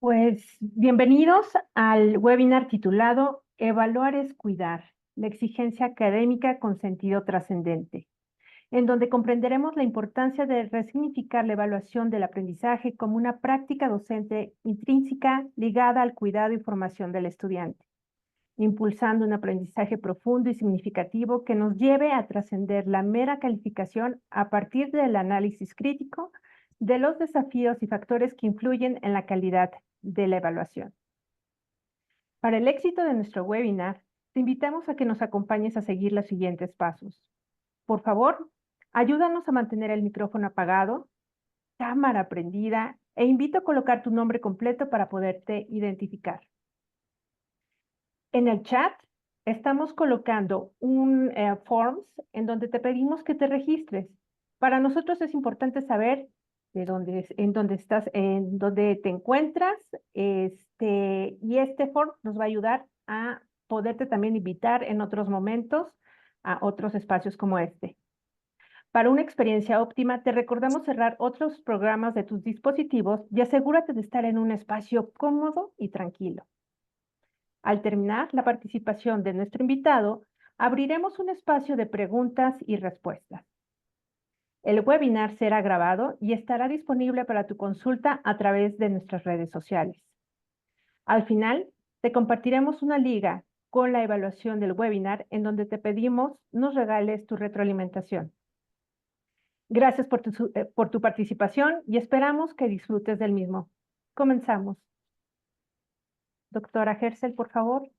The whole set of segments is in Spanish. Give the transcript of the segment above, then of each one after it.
Pues bienvenidos al webinar titulado Evaluar es cuidar, la exigencia académica con sentido trascendente, en donde comprenderemos la importancia de resignificar la evaluación del aprendizaje como una práctica docente intrínseca ligada al cuidado y formación del estudiante, impulsando un aprendizaje profundo y significativo que nos lleve a trascender la mera calificación a partir del análisis crítico de los desafíos y factores que influyen en la calidad de la evaluación. Para el éxito de nuestro webinar, te invitamos a que nos acompañes a seguir los siguientes pasos. Por favor, ayúdanos a mantener el micrófono apagado, cámara prendida e invito a colocar tu nombre completo para poderte identificar. En el chat estamos colocando un forms en donde te pedimos que te registres. Para nosotros es importante saber en dónde estás, en dónde te encuentras, y este form nos va a ayudar a poderte también invitar en otros momentos a otros espacios como este. Para una experiencia óptima, te recordamos cerrar otros programas de tus dispositivos y asegúrate de estar en un espacio cómodo y tranquilo. Al terminar la participación de nuestro invitado, abriremos un espacio de preguntas y respuestas. El webinar será grabado y estará disponible para tu consulta a través de nuestras redes sociales. Al final, te compartiremos una liga con la evaluación del webinar en donde te pedimos nos regales tu retroalimentación. Gracias por tu participación y esperamos que disfrutes del mismo. Comenzamos. Doctora Gersel, por favor.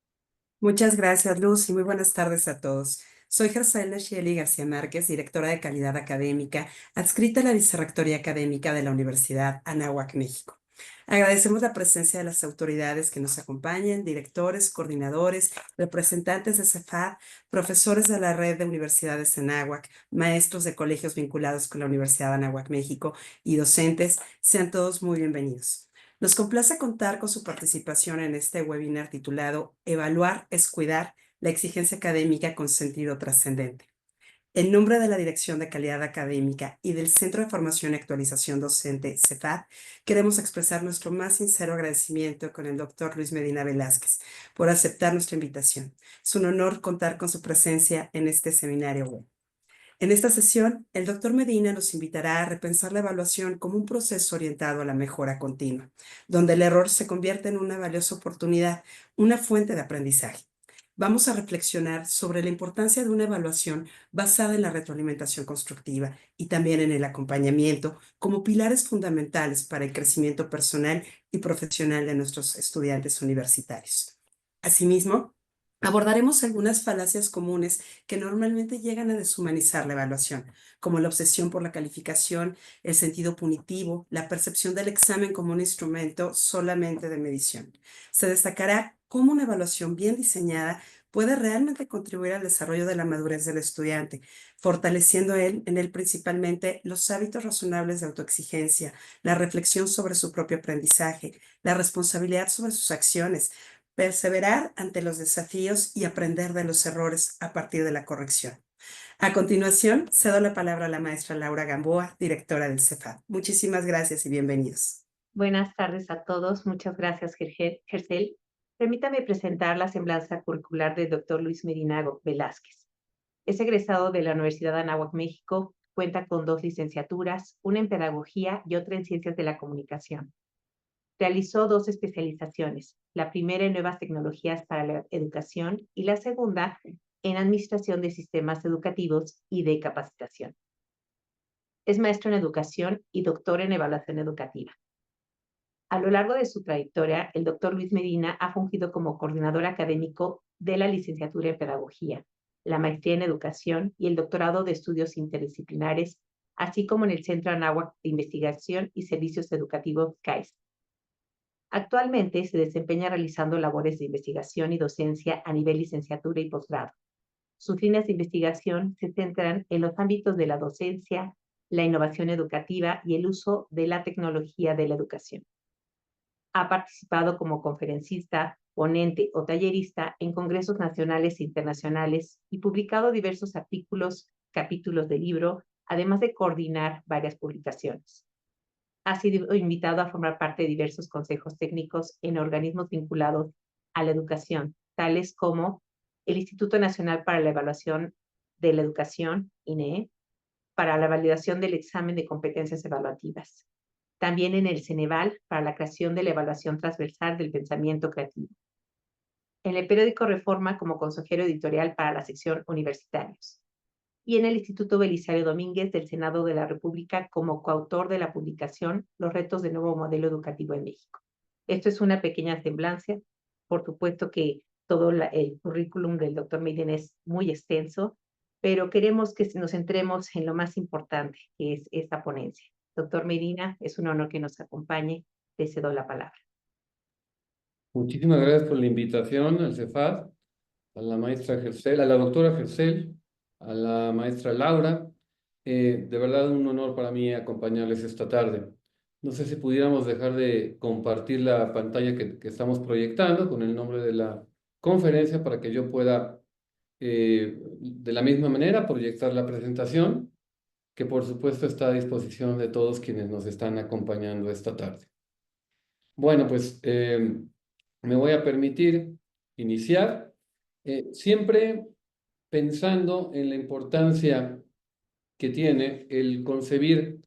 Muchas gracias, Luz, y muy buenas tardes a todos. Soy Gersaila Shieli García Márquez, directora de Calidad Académica, adscrita a la Vicerrectoría Académica de la Universidad Anáhuac, México. Agradecemos la presencia de las autoridades que nos acompañan, directores, coordinadores, representantes de CEFAD, profesores de la red de universidades Anáhuac, maestros de colegios vinculados con la Universidad Anáhuac, México y docentes. Sean todos muy bienvenidos. Nos complace contar con su participación en este webinar titulado Evaluar es cuidar, la exigencia académica con sentido trascendente. En nombre de la Dirección de Calidad Académica y del Centro de Formación y Actualización Docente, CEFAD, queremos expresar nuestro más sincero agradecimiento con el doctor Luis Medina Velázquez por aceptar nuestra invitación. Es un honor contar con su presencia en este seminario web. En esta sesión, el doctor Medina nos invitará a repensar la evaluación como un proceso orientado a la mejora continua, donde el error se convierte en una valiosa oportunidad, una fuente de aprendizaje. Vamos a reflexionar sobre la importancia de una evaluación basada en la retroalimentación constructiva y también en el acompañamiento como pilares fundamentales para el crecimiento personal y profesional de nuestros estudiantes universitarios. Asimismo, abordaremos algunas falacias comunes que normalmente llegan a deshumanizar la evaluación, como la obsesión por la calificación, el sentido punitivo, la percepción del examen como un instrumento solamente de medición. Se destacará cómo una evaluación bien diseñada puede realmente contribuir al desarrollo de la madurez del estudiante, fortaleciendo en él principalmente los hábitos razonables de autoexigencia, la reflexión sobre su propio aprendizaje, la responsabilidad sobre sus acciones, perseverar ante los desafíos y aprender de los errores a partir de la corrección. A continuación, cedo la palabra a la maestra Laura Gamboa, directora del CEFAD. Muchísimas gracias y bienvenidos. Buenas tardes a todos. Muchas gracias, Gersel. Permítame presentar la semblanza curricular del doctor Luis Medina Velázquez. Es egresado de la Universidad de Anáhuac, México. Cuenta con 2 licenciaturas, una en Pedagogía y otra en Ciencias de la Comunicación. Realizó 2 especializaciones, la primera en Nuevas Tecnologías para la Educación y la segunda en Administración de Sistemas Educativos y de Capacitación. Es maestro en Educación y doctor en Evaluación Educativa. A lo largo de su trayectoria, el doctor Luis Medina ha fungido como coordinador académico de la licenciatura en Pedagogía, la maestría en Educación y el doctorado de Estudios Interdisciplinares, así como en el Centro Anáhuac de Investigación y Servicios Educativos CAIS. Actualmente se desempeña realizando labores de investigación y docencia a nivel licenciatura y posgrado. Sus líneas de investigación se centran en los ámbitos de la docencia, la innovación educativa y el uso de la tecnología de la educación. Ha participado como conferencista, ponente o tallerista en congresos nacionales e internacionales y publicado diversos artículos, capítulos de libro, además de coordinar varias publicaciones. Ha sido invitado a formar parte de diversos consejos técnicos en organismos vinculados a la educación, tales como el Instituto Nacional para la Evaluación de la Educación, INEE, para la validación del examen de competencias evaluativas. También en el Ceneval para la creación de la evaluación transversal del pensamiento creativo. En el periódico Reforma como consejero editorial para la sección Universitarios. Y en el Instituto Belisario Domínguez del Senado de la República como coautor de la publicación Los retos del nuevo modelo educativo en México. Esto es una pequeña semblanza. Por supuesto que todo el currículum del doctor Medina es muy extenso, pero queremos que nos centremos en lo más importante, que es esta ponencia. Doctor Medina, es un honor que nos acompañe. Le cedo la palabra. Muchísimas gracias por la invitación al CEFAD, a la maestra Gersel, a la doctora Gersel, a la maestra Laura. De verdad un honor para mí acompañarles esta tarde. No sé si pudiéramos dejar de compartir la pantalla que estamos proyectando con el nombre de la conferencia para que yo pueda, de la misma manera, proyectar la presentación, que por supuesto está a disposición de todos quienes nos están acompañando esta tarde. Bueno, pues me voy a permitir iniciar siempre pensando en la importancia que tiene el concebir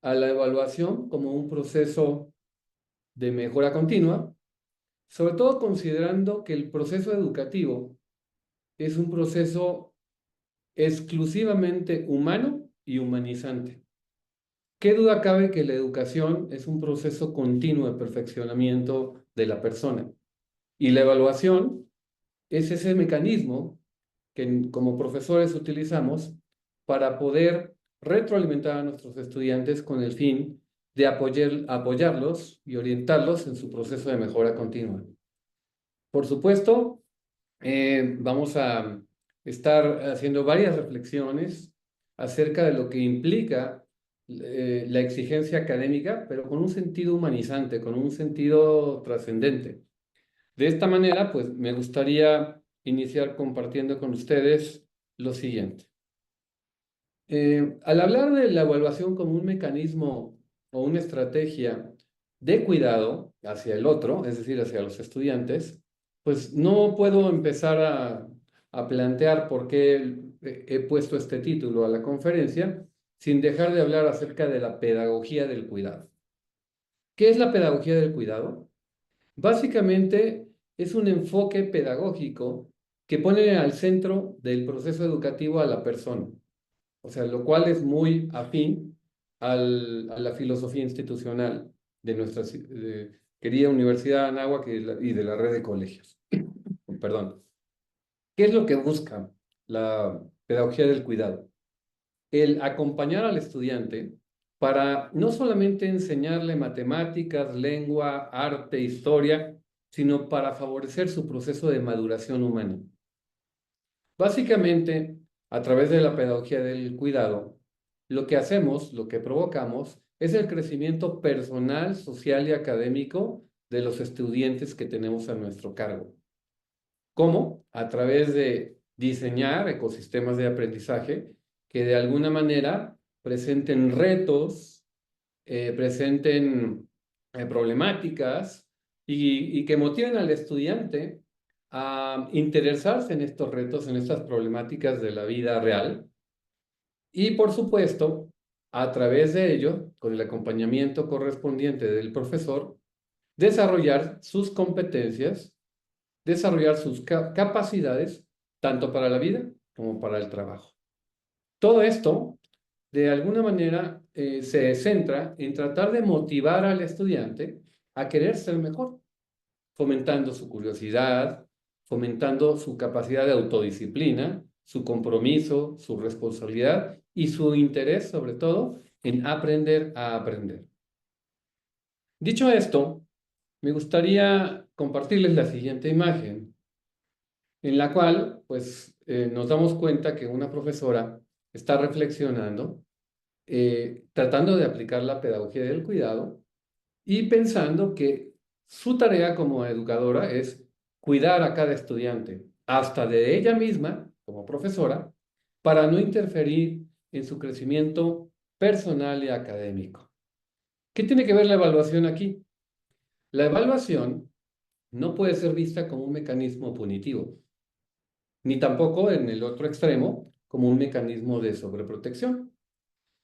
a la evaluación como un proceso de mejora continua, sobre todo considerando que el proceso educativo es un proceso exclusivamente humano y humanizante. ¿Qué duda cabe que la educación es un proceso continuo de perfeccionamiento de la persona? Y la evaluación es ese mecanismo que como profesores utilizamos para poder retroalimentar a nuestros estudiantes con el fin de apoyarlos y orientarlos en su proceso de mejora continua. Por supuesto, vamos a estar haciendo varias reflexiones acerca de lo que implica la exigencia académica, pero con un sentido humanizante, con un sentido trascendente. De esta manera, pues me gustaría iniciar compartiendo con ustedes lo siguiente. Al hablar de la evaluación como un mecanismo o una estrategia de cuidado hacia el otro, es decir, hacia los estudiantes, pues no puedo empezar a plantear por qué he puesto este título a la conferencia sin dejar de hablar acerca de la pedagogía del cuidado. ¿Qué es la pedagogía del cuidado? Básicamente es un enfoque pedagógico que pone al centro del proceso educativo a la persona, o sea, lo cual es muy afín a la filosofía institucional de nuestra querida Universidad de Anáhuac y de la red de colegios. Perdón. ¿Qué es lo que busca la pedagogía del cuidado? El acompañar al estudiante para no solamente enseñarle matemáticas, lengua, arte, historia, sino para favorecer su proceso de maduración humana. Básicamente, a través de la pedagogía del cuidado, lo que hacemos, lo que provocamos, es el crecimiento personal, social y académico de los estudiantes que tenemos a nuestro cargo. ¿Cómo? A través de diseñar ecosistemas de aprendizaje que de alguna manera presenten retos, presenten problemáticas y que motiven al estudiante a interesarse en estos retos, en estas problemáticas de la vida real. Y por supuesto, a través de ello, con el acompañamiento correspondiente del profesor, desarrollar sus competencias, desarrollar sus capacidades, tanto para la vida como para el trabajo. Todo esto, de alguna manera, se centra en tratar de motivar al estudiante a querer ser mejor, fomentando su curiosidad, fomentando su capacidad de autodisciplina, su compromiso, su responsabilidad y su interés, sobre todo, en aprender a aprender. Dicho esto, me gustaría compartirles la siguiente imagen, en la cual, pues, nos damos cuenta que una profesora está reflexionando, tratando de aplicar la pedagogía del cuidado y pensando que su tarea como educadora es cuidar a cada estudiante, hasta de ella misma, como profesora, para no interferir en su crecimiento personal y académico. ¿Qué tiene que ver la evaluación aquí? La evaluación no puede ser vista como un mecanismo punitivo, ni tampoco en el otro extremo como un mecanismo de sobreprotección.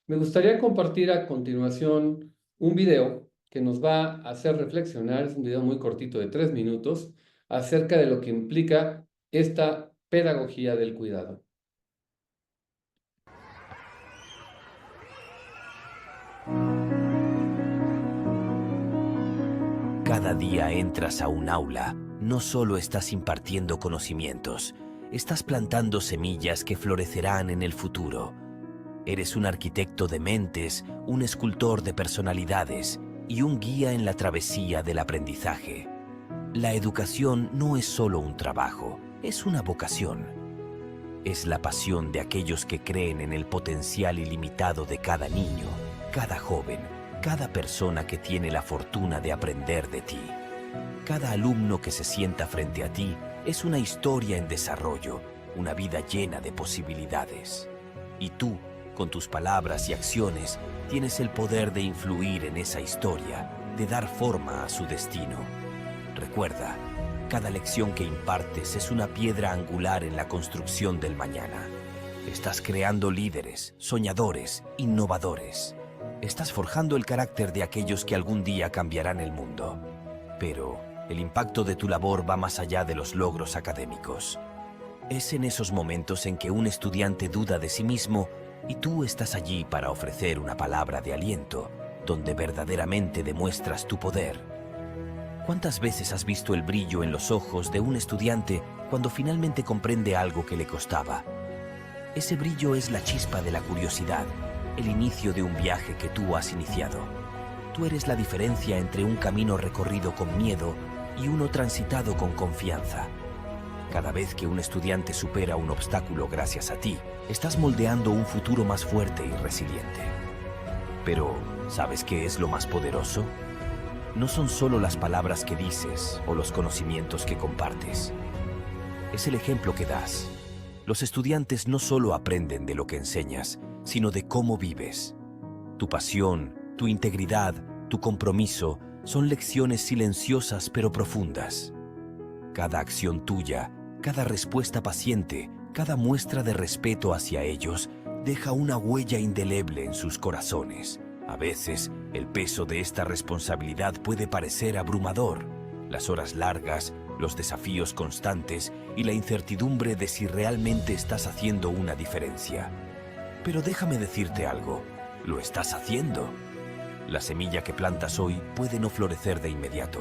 Me gustaría compartir a continuación un video que nos va a hacer reflexionar, es un video muy cortito de 3 minutos, acerca de lo que implica esta pedagogía del cuidado. Cada día entras a un aula, no solo estás impartiendo conocimientos, estás plantando semillas que florecerán en el futuro. Eres un arquitecto de mentes, un escultor de personalidades y un guía en la travesía del aprendizaje. La educación no es solo un trabajo, es una vocación. Es la pasión de aquellos que creen en el potencial ilimitado de cada niño, cada joven, cada persona que tiene la fortuna de aprender de ti. Cada alumno que se sienta frente a ti es una historia en desarrollo, una vida llena de posibilidades. Y tú, con tus palabras y acciones, tienes el poder de influir en esa historia, de dar forma a su destino. Recuerda, cada lección que impartes es una piedra angular en la construcción del mañana. Estás creando líderes, soñadores, innovadores. Estás forjando el carácter de aquellos que algún día cambiarán el mundo. Pero el impacto de tu labor va más allá de los logros académicos. Es en esos momentos en que un estudiante duda de sí mismo y tú estás allí para ofrecer una palabra de aliento, donde verdaderamente demuestras tu poder. ¿Cuántas veces has visto el brillo en los ojos de un estudiante cuando finalmente comprende algo que le costaba? Ese brillo es la chispa de la curiosidad, el inicio de un viaje que tú has iniciado. Tú eres la diferencia entre un camino recorrido con miedo y uno transitado con confianza. Cada vez que un estudiante supera un obstáculo gracias a ti, estás moldeando un futuro más fuerte y resiliente. Pero, ¿sabes qué es lo más poderoso? No son solo las palabras que dices o los conocimientos que compartes. Es el ejemplo que das. Los estudiantes no solo aprenden de lo que enseñas, sino de cómo vives. Tu pasión, tu integridad, tu compromiso son lecciones silenciosas pero profundas. Cada acción tuya, cada respuesta paciente, cada muestra de respeto hacia ellos deja una huella indeleble en sus corazones. A veces, el peso de esta responsabilidad puede parecer abrumador. Las horas largas, los desafíos constantes y la incertidumbre de si realmente estás haciendo una diferencia. Pero déjame decirte algo, lo estás haciendo. La semilla que plantas hoy puede no florecer de inmediato,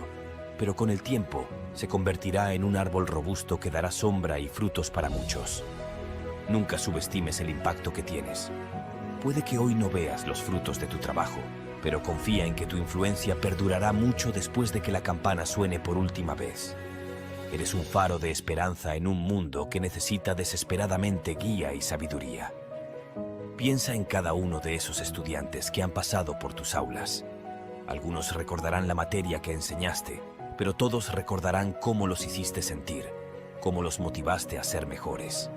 pero con el tiempo se convertirá en un árbol robusto que dará sombra y frutos para muchos. Nunca subestimes el impacto que tienes. Puede que hoy no veas los frutos de tu trabajo, pero confía en que tu influencia perdurará mucho después de que la campana suene por última vez. Eres un faro de esperanza en un mundo que necesita desesperadamente guía y sabiduría. Piensa en cada uno de esos estudiantes que han pasado por tus aulas. Algunos recordarán la materia que enseñaste, pero todos recordarán cómo los hiciste sentir, cómo los motivaste a ser mejores.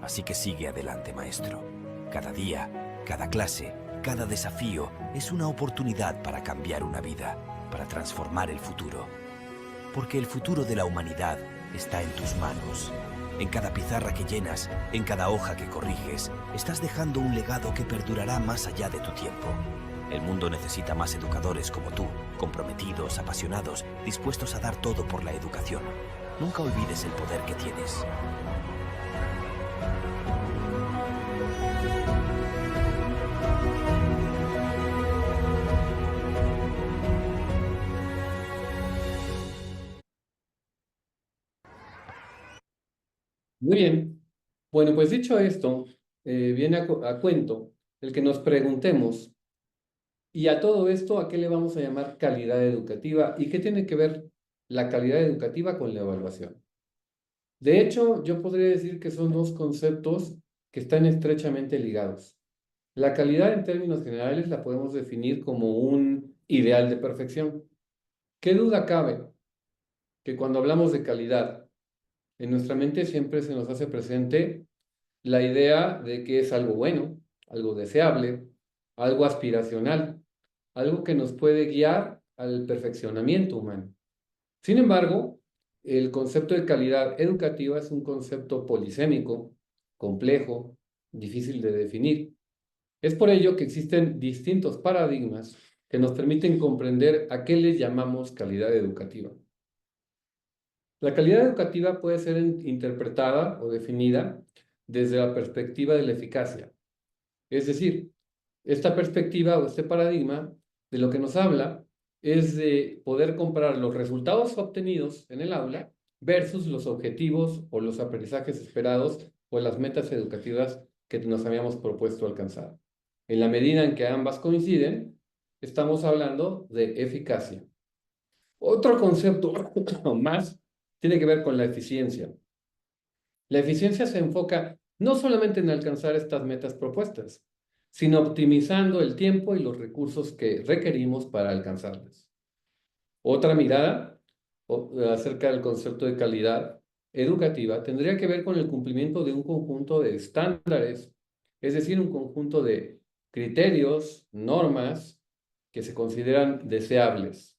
Así que sigue adelante, maestro. Cada día, cada clase, cada desafío es una oportunidad para cambiar una vida, para transformar el futuro. Porque el futuro de la humanidad está en tus manos. En cada pizarra que llenas, en cada hoja que corriges, estás dejando un legado que perdurará más allá de tu tiempo. El mundo necesita más educadores como tú, comprometidos, apasionados, dispuestos a dar todo por la educación. Nunca olvides el poder que tienes. Muy bien. Bueno, pues dicho esto, viene a cuento el que nos preguntemos, ¿y a todo esto a qué le vamos a llamar calidad educativa? ¿Y qué tiene que ver la calidad educativa con la evaluación? De hecho, yo podría decir que son dos conceptos que están estrechamente ligados. La calidad en términos generales la podemos definir como un ideal de perfección. ¿Qué duda cabe que cuando hablamos de calidad, en nuestra mente siempre se nos hace presente la idea de que es algo bueno, algo deseable, algo aspiracional? algo que nos puede guiar al perfeccionamiento humano. Sin embargo, el concepto de calidad educativa es un concepto polisémico, complejo, difícil de definir. Es por ello que existen distintos paradigmas que nos permiten comprender a qué le llamamos calidad educativa. La calidad educativa puede ser interpretada o definida desde la perspectiva de la eficacia. Es decir, esta perspectiva o este paradigma de lo que nos habla es de poder comparar los resultados obtenidos en el aula versus los objetivos o los aprendizajes esperados o las metas educativas que nos habíamos propuesto alcanzar. En la medida en que ambas coinciden, estamos hablando de eficacia. Otro concepto más tiene que ver con la eficiencia. La eficiencia se enfoca no solamente en alcanzar estas metas propuestas, sino optimizando el tiempo y los recursos que requerimos para alcanzarlas. Otra mirada acerca del concepto de calidad educativa tendría que ver con el cumplimiento de un conjunto de estándares, es decir, un conjunto de criterios, normas que se consideran deseables.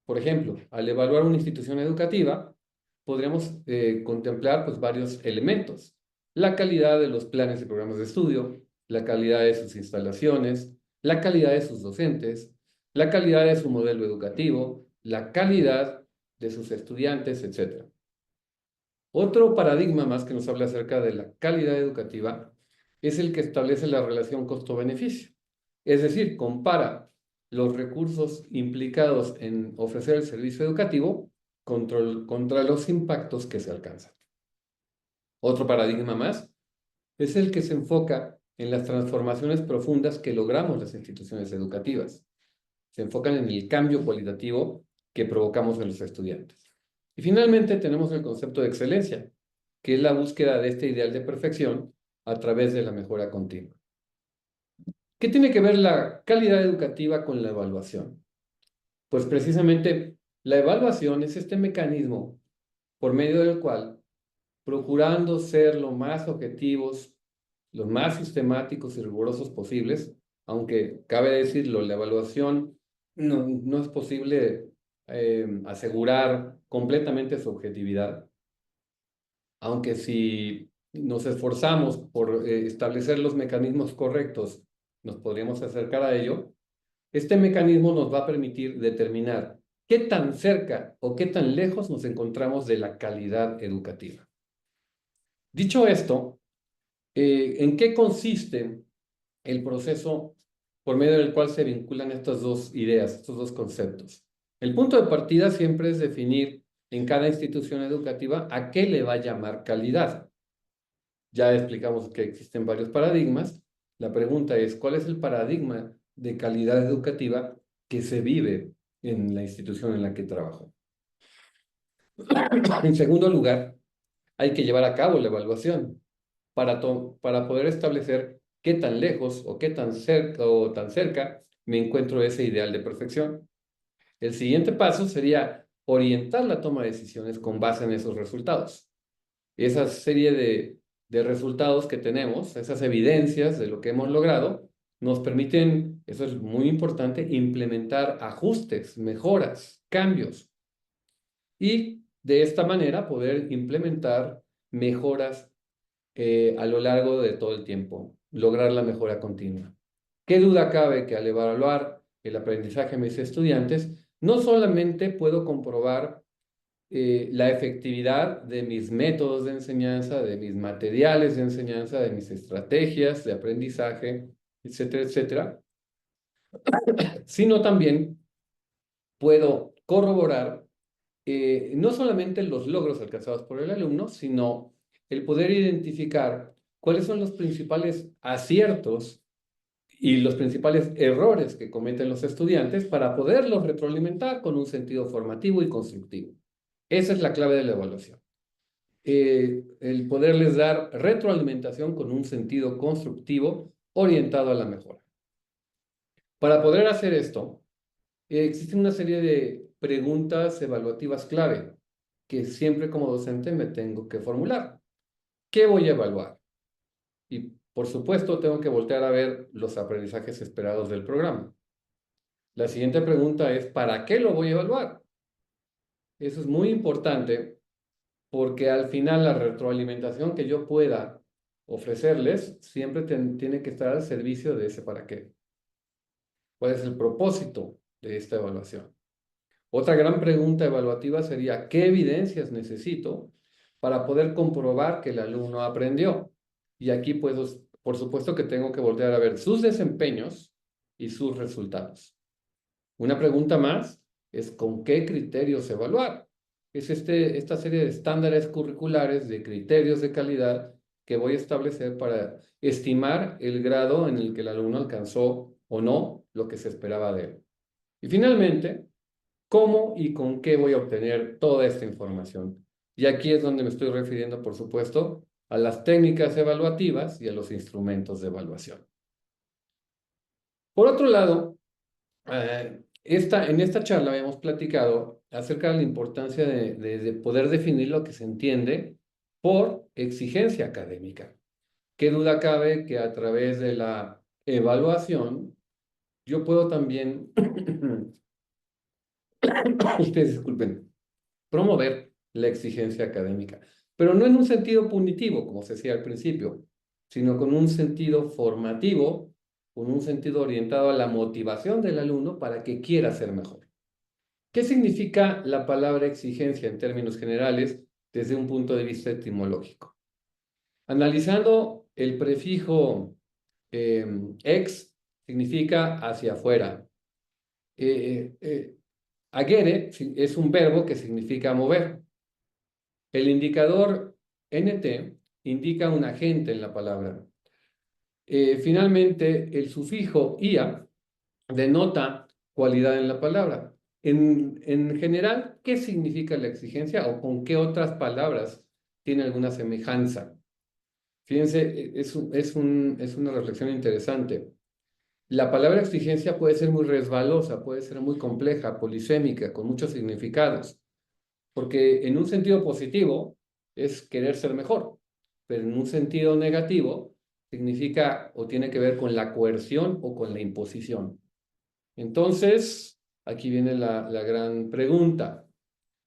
Por ejemplo, al evaluar una institución educativa, podríamos contemplar pues, varios elementos. La calidad de los planes y programas de estudio, la calidad de sus instalaciones, la calidad de sus docentes, la calidad de su modelo educativo, la calidad de sus estudiantes, etc. Otro paradigma más que nos habla acerca de la calidad educativa es el que establece la relación costo-beneficio. Es decir, compara los recursos implicados en ofrecer el servicio educativo contra los impactos que se alcanzan. Otro paradigma más es el que se enfoca en las transformaciones profundas que logramos las instituciones educativas. Se enfocan en el cambio cualitativo que provocamos en los estudiantes. Y finalmente tenemos el concepto de excelencia, que es la búsqueda de este ideal de perfección a través de la mejora continua. ¿Qué tiene que ver la calidad educativa con la evaluación? Pues precisamente la evaluación es este mecanismo por medio del cual, procurando ser lo más objetivos, lo más sistemáticos y rigurosos posibles, aunque cabe decirlo, la evaluación no es posible asegurar completamente su objetividad, aunque si nos esforzamos por establecer los mecanismos correctos, nos podríamos acercar a ello. Este mecanismo nos va a permitir determinar qué tan cerca o qué tan lejos nos encontramos de la calidad educativa. Dicho esto, ¿en qué consiste el proceso por medio del cual se vinculan estas dos ideas, estos dos conceptos? El punto de partida siempre es definir en cada institución educativa a qué le va a llamar calidad. Ya explicamos que existen varios paradigmas. La pregunta es, ¿cuál es el paradigma de calidad educativa que se vive en la institución en la que trabajo? En segundo lugar, hay que llevar a cabo la evaluación para poder establecer qué tan lejos o qué tan cerca me encuentro de ese ideal de perfección. El siguiente paso sería orientar la toma de decisiones con base en esos resultados. Esa serie de resultados que tenemos, esas evidencias de lo que hemos logrado, nos permiten, eso es muy importante, implementar ajustes, mejoras, cambios. Y de esta manera poder implementar mejoras a lo largo de todo el tiempo, lograr la mejora continua. ¿Qué duda cabe que al evaluar el aprendizaje de mis estudiantes, no solamente puedo comprobar la efectividad de mis métodos de enseñanza, de mis materiales de enseñanza, de mis estrategias de aprendizaje, etcétera, etcétera, sino también puedo corroborar no solamente los logros alcanzados por el alumno, sino el poder identificar cuáles son los principales aciertos y los principales errores que cometen los estudiantes para poderlos retroalimentar con un sentido formativo y constructivo. Esa es la clave de la evaluación. El poderles dar retroalimentación con un sentido constructivo orientado a la mejora. Para poder hacer esto, existe una serie de preguntas evaluativas clave que siempre como docente me tengo que formular. ¿Qué voy a evaluar? Y por supuesto tengo que voltear a ver los aprendizajes esperados del programa. La siguiente pregunta es, ¿para qué lo voy a evaluar? Eso es muy importante porque al final la retroalimentación que yo pueda ofrecerles siempre tiene que estar al servicio de ese para qué. ¿Cuál es el propósito de esta evaluación? Otra gran pregunta evaluativa sería, ¿qué evidencias necesito para poder comprobar que el alumno aprendió? Y aquí, pues, por supuesto que tengo que voltear a ver sus desempeños y sus resultados. Una pregunta más es, ¿con qué criterios evaluar? Es esta serie de estándares curriculares, de criterios de calidad que voy a establecer para estimar el grado en el que el alumno alcanzó o no lo que se esperaba de él. Y finalmente, ¿cómo y con qué voy a obtener toda esta información? Y aquí es donde me estoy refiriendo, por supuesto, a las técnicas evaluativas y a los instrumentos de evaluación. Por otro lado, en esta charla habíamos platicado acerca de la importancia de poder definir lo que se entiende por exigencia académica. ¿Qué duda cabe que a través de la evaluación yo puedo también, ustedes disculpen, promover la exigencia académica, pero no en un sentido punitivo, como se decía al principio, sino con un sentido formativo, con un sentido orientado a la motivación del alumno para que quiera ser mejor? ¿Qué significa la palabra exigencia en términos generales desde un punto de vista etimológico? Analizando el prefijo ex, significa hacia afuera. Agere es un verbo que significa mover. El indicador nt indica un agente en la palabra. Finalmente, el sufijo ia denota cualidad en la palabra. En general, ¿qué significa la exigencia o con qué otras palabras tiene alguna semejanza? Fíjense, es una reflexión interesante. La palabra exigencia puede ser muy resbalosa, puede ser muy compleja, polisémica, con muchos significados, porque en un sentido positivo es querer ser mejor, pero en un sentido negativo significa o tiene que ver con la coerción o con la imposición. Entonces, aquí viene la gran pregunta.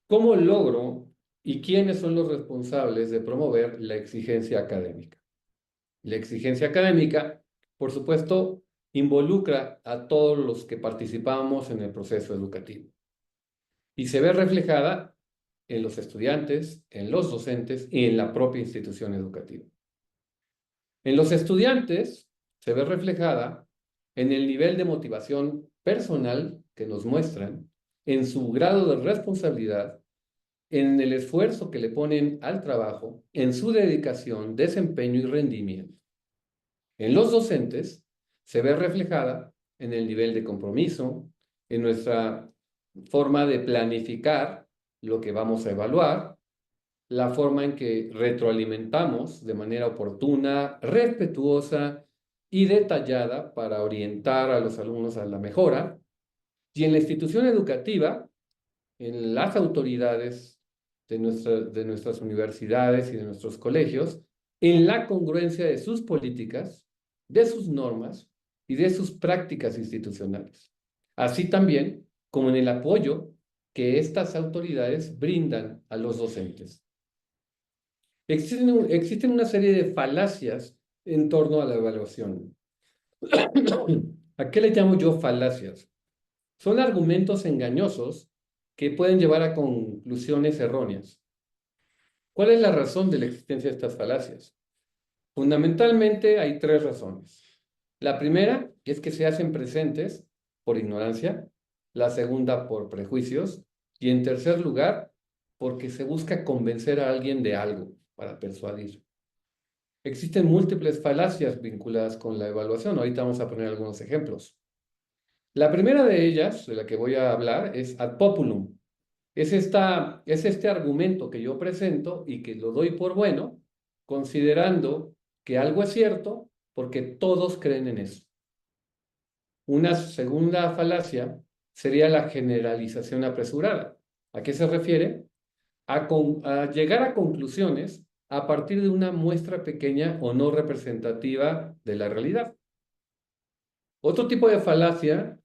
¿Cómo logro y quiénes son los responsables de promover la exigencia académica? La exigencia académica, por supuesto, involucra a todos los que participamos en el proceso educativo y se ve reflejada en los estudiantes, en los docentes y en la propia institución educativa. En los estudiantes se ve reflejada en el nivel de motivación personal que nos muestran, en su grado de responsabilidad, en el esfuerzo que le ponen al trabajo, en su dedicación, desempeño y rendimiento. En los docentes se ve reflejada en el nivel de compromiso, en nuestra forma de planificar lo que vamos a evaluar, la forma en que retroalimentamos de manera oportuna, respetuosa y detallada para orientar a los alumnos a la mejora. Y en la institución educativa, en las autoridades de nuestras universidades y de nuestros colegios, en la congruencia de sus políticas, de sus normas y de sus prácticas institucionales. Así también como en el apoyo que estas autoridades brindan a los docentes. Existen una serie de falacias en torno a la evaluación. ¿A qué le llamo yo falacias? Son argumentos engañosos que pueden llevar a conclusiones erróneas. ¿Cuál es la razón de la existencia de estas falacias? Fundamentalmente hay tres razones. La primera es que se hacen presentes por ignorancia, la segunda por prejuicios y en tercer lugar porque se busca convencer a alguien de algo para persuadir. Existen múltiples falacias vinculadas con la evaluación. Ahorita vamos a poner algunos ejemplos. La primera de ellas, de la que voy a hablar, es ad populum. Es este argumento que yo presento y que lo doy por bueno, considerando que algo es cierto porque todos creen en eso. Una segunda falacia sería la generalización apresurada. ¿A qué se refiere? A llegar a conclusiones a partir de una muestra pequeña o no representativa de la realidad. Otro tipo de falacia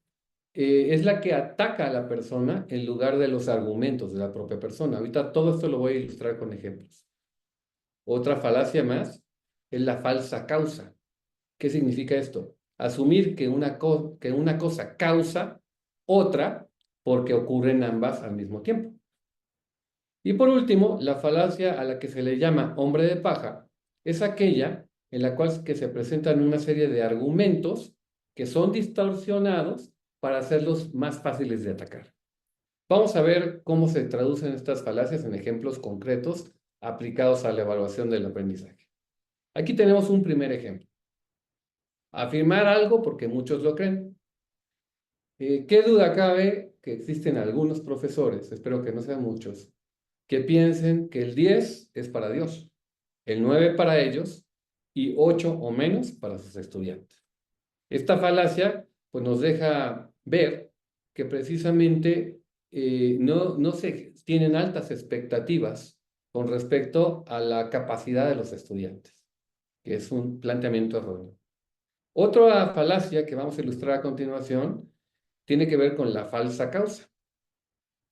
es la que ataca a la persona en lugar de los argumentos de la propia persona. Ahorita todo esto lo voy a ilustrar con ejemplos. Otra falacia más es la falsa causa. ¿Qué significa esto? Asumir que una cosa causa otra porque ocurren ambas al mismo tiempo. Y por último, la falacia a la que se le llama hombre de paja es aquella en la cual que se presentan una serie de argumentos que son distorsionados para hacerlos más fáciles de atacar. Vamos a ver cómo se traducen estas falacias en ejemplos concretos aplicados a la evaluación del aprendizaje. Aquí tenemos un primer ejemplo. Afirmar algo porque muchos lo creen. ¿Qué duda cabe que existen algunos profesores, espero que no sean muchos, que piensen que el 10 es para Dios, el 9 para ellos y 8 o menos para sus estudiantes? Esta falacia pues, nos deja ver que precisamente no se tienen altas expectativas con respecto a la capacidad de los estudiantes, que es un planteamiento erróneo. Otra falacia que vamos a ilustrar a continuación tiene que ver con la falsa causa.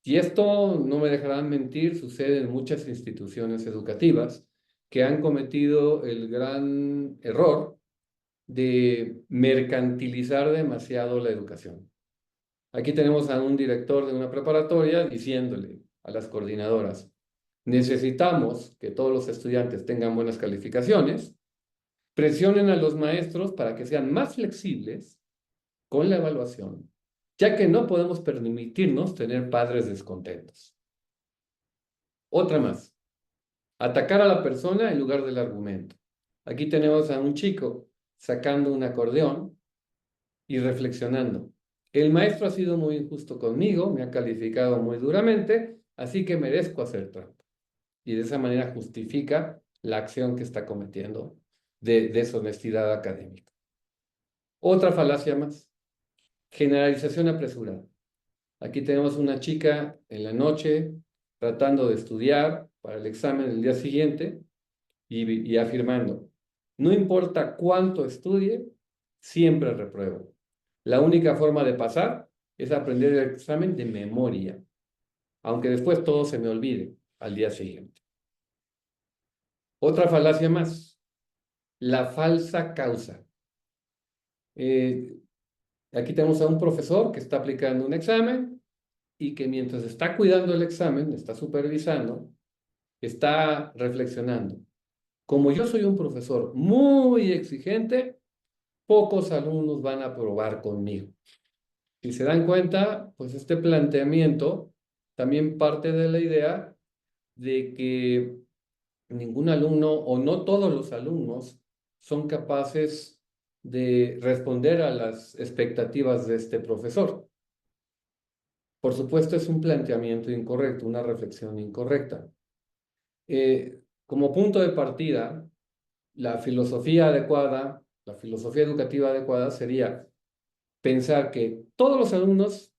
Y esto, no me dejarán mentir, sucede en muchas instituciones educativas que han cometido el gran error de mercantilizar demasiado la educación. Aquí tenemos a un director de una preparatoria diciéndole a las coordinadoras: necesitamos que todos los estudiantes tengan buenas calificaciones, presionen a los maestros para que sean más flexibles con la evaluación, ya que no podemos permitirnos tener padres descontentos. Otra más, atacar a la persona en lugar del argumento. Aquí tenemos a un chico sacando un acordeón y reflexionando: el maestro ha sido muy injusto conmigo, me ha calificado muy duramente, así que merezco hacer trampa. Y de esa manera justifica la acción que está cometiendo de deshonestidad académica. Otra falacia más, generalización apresurada. Aquí tenemos una chica en la noche tratando de estudiar para el examen del día siguiente y afirmando: no importa cuánto estudie, siempre repruebo. La única forma de pasar es aprender el examen de memoria, aunque después todo se me olvide al día siguiente. Otra falacia más, la falsa causa. Aquí tenemos a un profesor que está aplicando un examen y que mientras está cuidando el examen, está supervisando, está reflexionando: como yo soy un profesor muy exigente, pocos alumnos van a aprobar conmigo. Si se dan cuenta, pues este planteamiento también parte de la idea de que ningún alumno o no todos los alumnos son capaces de responder a las expectativas de este profesor. Por supuesto, es un planteamiento incorrecto, una reflexión incorrecta. Como punto de partida, la filosofía adecuada, la filosofía educativa adecuada sería pensar que todos los alumnos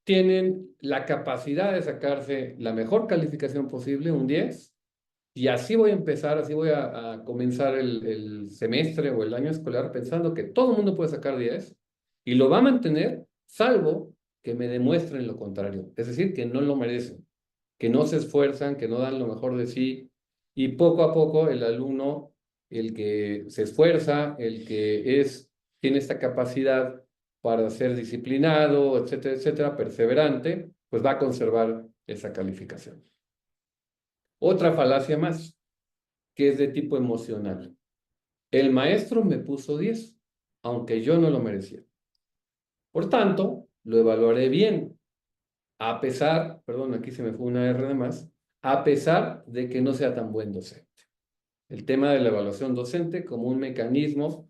tienen la capacidad de sacarse la mejor calificación posible, un 10, y así voy a empezar, así voy a comenzar el semestre o el año escolar pensando que todo el mundo puede sacar 10 y lo va a mantener, salvo que me demuestren lo contrario, es decir, que no lo merecen, que no se esfuerzan, que no dan lo mejor de sí, y poco a poco el alumno, el que se esfuerza, el que tiene esta capacidad para ser disciplinado, etcétera, etcétera, perseverante, pues va a conservar esa calificación. Otra falacia más, que es de tipo emocional. El maestro me puso 10, aunque yo no lo merecía. Por tanto, lo evaluaré bien, a pesar, perdón, aquí se me fue una R de más, a pesar de que no sea tan buen docente. El tema de la evaluación docente como un mecanismo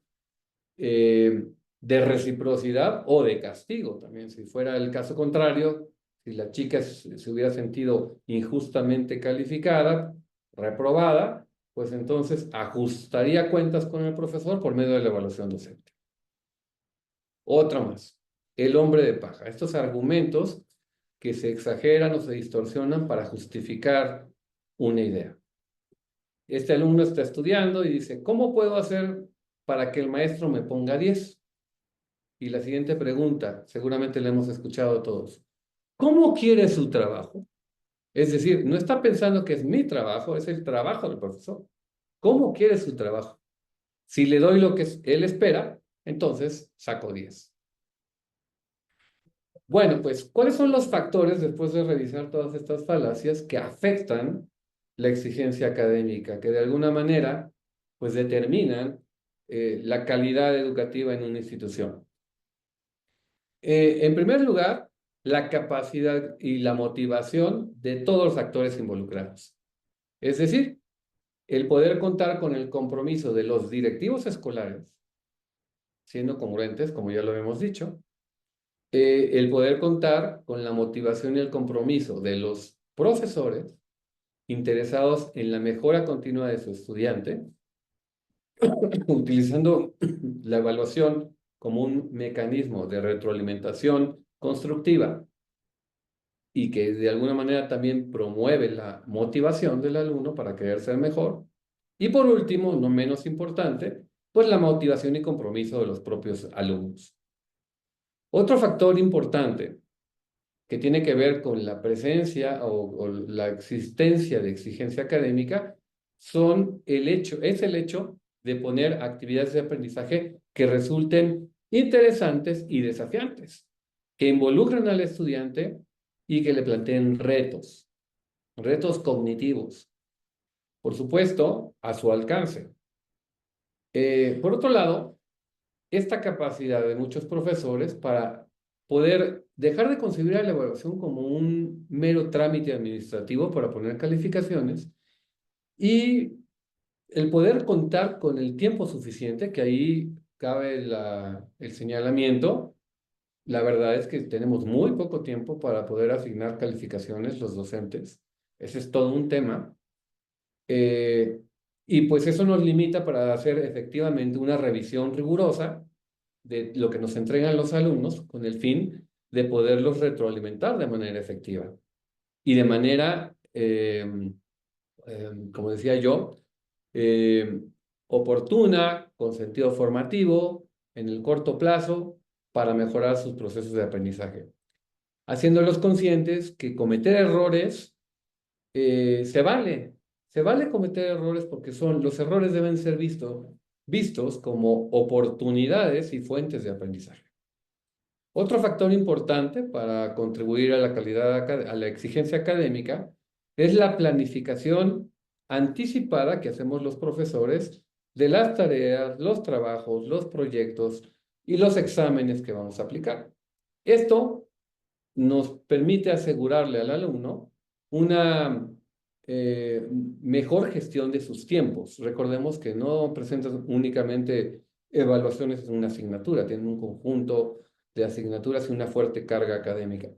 de reciprocidad o de castigo también. Si fuera el caso contrario, si la chica se hubiera sentido injustamente calificada, reprobada, pues entonces ajustaría cuentas con el profesor por medio de la evaluación docente. Otra más, el hombre de paja. Estos argumentos que se exageran o se distorsionan para justificar una idea. Este alumno está estudiando y dice: ¿cómo puedo hacer para que el maestro me ponga 10? y la siguiente pregunta, seguramente la hemos escuchado todos. ¿Cómo quiere su trabajo? Es decir, no está pensando que es mi trabajo, es el trabajo del profesor. ¿Cómo quiere su trabajo? Si le doy lo que él espera, entonces saco 10. Bueno, pues, ¿cuáles son los factores, después de revisar todas estas falacias, que afectan la exigencia académica, que de alguna manera, pues, determinan la calidad educativa en una institución? En primer lugar, la capacidad y la motivación de todos los actores involucrados. Es decir, el poder contar con el compromiso de los directivos escolares, siendo congruentes, como ya lo hemos dicho, el poder contar con la motivación y el compromiso de los profesores interesados en la mejora continua de su estudiante, utilizando la evaluación como un mecanismo de retroalimentación constructiva y que de alguna manera también promueve la motivación del alumno para querer ser mejor. Y por último, no menos importante, pues la motivación y compromiso de los propios alumnos. Otro factor importante que tiene que ver con la presencia o la existencia de exigencia académica es el hecho de poner actividades de aprendizaje que resulten interesantes y desafiantes, que involucren al estudiante y que le planteen retos cognitivos, por supuesto, a su alcance. Por otro lado, esta capacidad de muchos profesores para poder dejar de concebir a la evaluación como un mero trámite administrativo para poner calificaciones y el poder contar con el tiempo suficiente, que ahí cabe el señalamiento. La verdad es que tenemos muy poco tiempo para poder asignar calificaciones los docentes. Ese es todo un tema. Y pues eso nos limita para hacer efectivamente una revisión rigurosa de lo que nos entregan los alumnos con el fin de poderlos retroalimentar de manera efectiva y de manera, como decía yo, oportuna, con sentido formativo, en el corto plazo, para mejorar sus procesos de aprendizaje, haciéndolos conscientes que cometer errores se vale cometer errores porque los errores deben ser vistos como oportunidades y fuentes de aprendizaje. Otro factor importante para contribuir a la calidad, a la exigencia académica, es la planificación anticipada que hacemos los profesores de las tareas, los trabajos, los proyectos y los exámenes que vamos a aplicar. Esto nos permite asegurarle al alumno una mejor gestión de sus tiempos. Recordemos que no presentan únicamente evaluaciones en una asignatura, tienen un conjunto de asignaturas y una fuerte carga académica.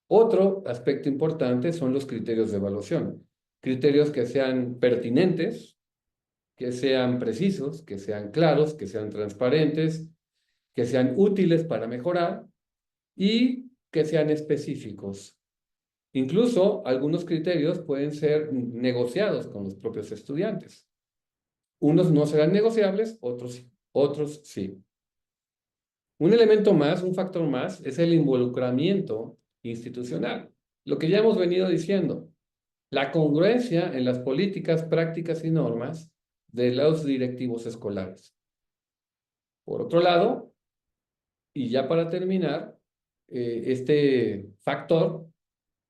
Otro aspecto importante son los criterios de evaluación. Criterios que sean pertinentes, que sean precisos, que sean claros, que sean transparentes, que sean útiles para mejorar y que sean específicos. Incluso algunos criterios pueden ser negociados con los propios estudiantes. Unos no serán negociables, otros sí. Un elemento más, un factor más, es el involucramiento institucional. Lo que ya hemos venido diciendo, la congruencia en las políticas, prácticas y normas de los directivos escolares. Por otro lado, y ya para terminar, este factor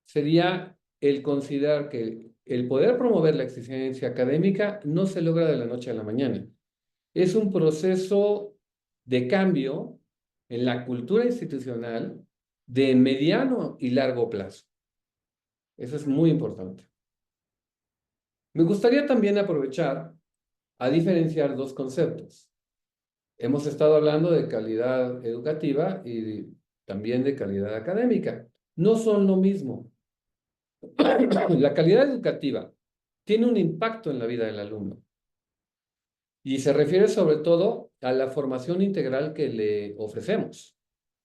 sería el considerar que el poder promover la exigencia académica no se logra de la noche a la mañana. Es un proceso de cambio en la cultura institucional de mediano y largo plazo. Eso es muy importante. Me gustaría también aprovechar a diferenciar dos conceptos. Hemos estado hablando de calidad educativa y también de calidad académica. No son lo mismo. La calidad educativa tiene un impacto en la vida del alumno y se refiere sobre todo a la formación integral que le ofrecemos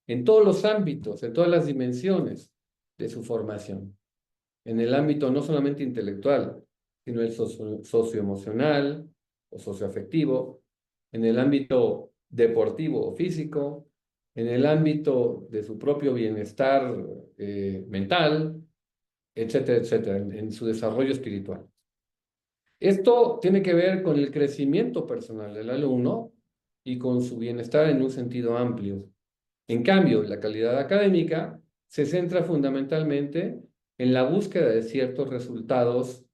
en todos los ámbitos, en todas las dimensiones de su formación. En el ámbito no solamente intelectual, sino el socioemocional o socioafectivo, en el ámbito deportivo o físico, en el ámbito de su propio bienestar mental, etcétera, etcétera, en su desarrollo espiritual. Esto tiene que ver con el crecimiento personal del alumno y con su bienestar en un sentido amplio. En cambio, la calidad académica se centra fundamentalmente en la búsqueda de ciertos resultados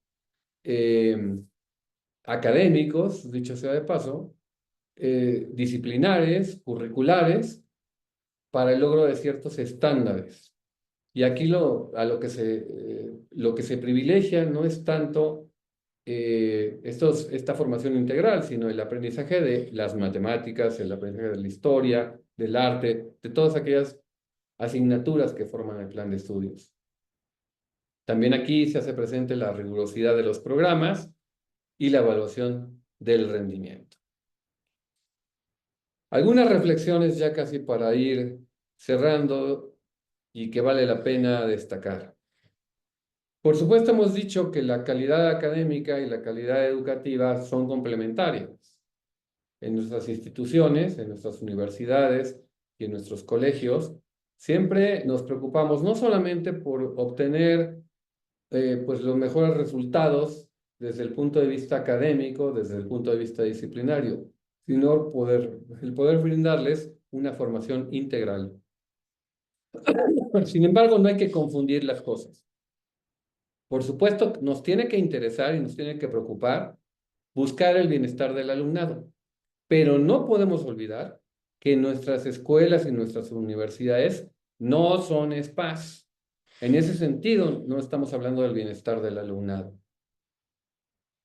académicos, dicho sea de paso, disciplinares, curriculares, para el logro de ciertos estándares. Y aquí lo que se privilegia no es tanto esta formación integral, sino el aprendizaje de las matemáticas, el aprendizaje de la historia, del arte, de todas aquellas asignaturas que forman el plan de estudios. También aquí se hace presente la rigurosidad de los programas y la evaluación del rendimiento. Algunas reflexiones ya casi para ir cerrando y que vale la pena destacar. Por supuesto, hemos dicho que la calidad académica y la calidad educativa son complementarias. En nuestras instituciones, en nuestras universidades y en nuestros colegios, siempre nos preocupamos no solamente por obtener pues los mejores resultados desde el punto de vista académico, desde el punto de vista disciplinario, sino el poder brindarles una formación integral. Sin embargo, no hay que confundir las cosas. Por supuesto, nos tiene que interesar y nos tiene que preocupar buscar el bienestar del alumnado, pero no podemos olvidar que nuestras escuelas y nuestras universidades no son spas. En ese sentido, no estamos hablando del bienestar del alumnado.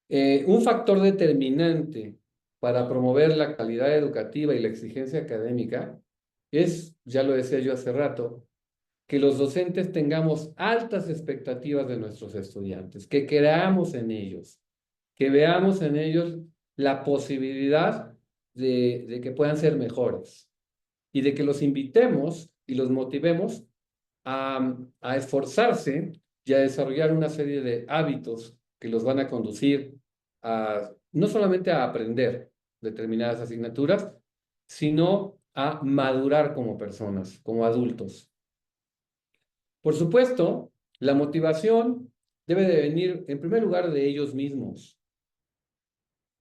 Un factor determinante para promover la calidad educativa y la exigencia académica es, ya lo decía yo hace rato, que los docentes tengamos altas expectativas de nuestros estudiantes, que creamos en ellos, que veamos en ellos la posibilidad de que puedan ser mejores y de que los invitemos y los motivemos a esforzarse y a desarrollar una serie de hábitos que los van a conducir no solamente a aprender determinadas asignaturas, sino a madurar como personas, como adultos. Por supuesto, la motivación debe de venir en primer lugar de ellos mismos.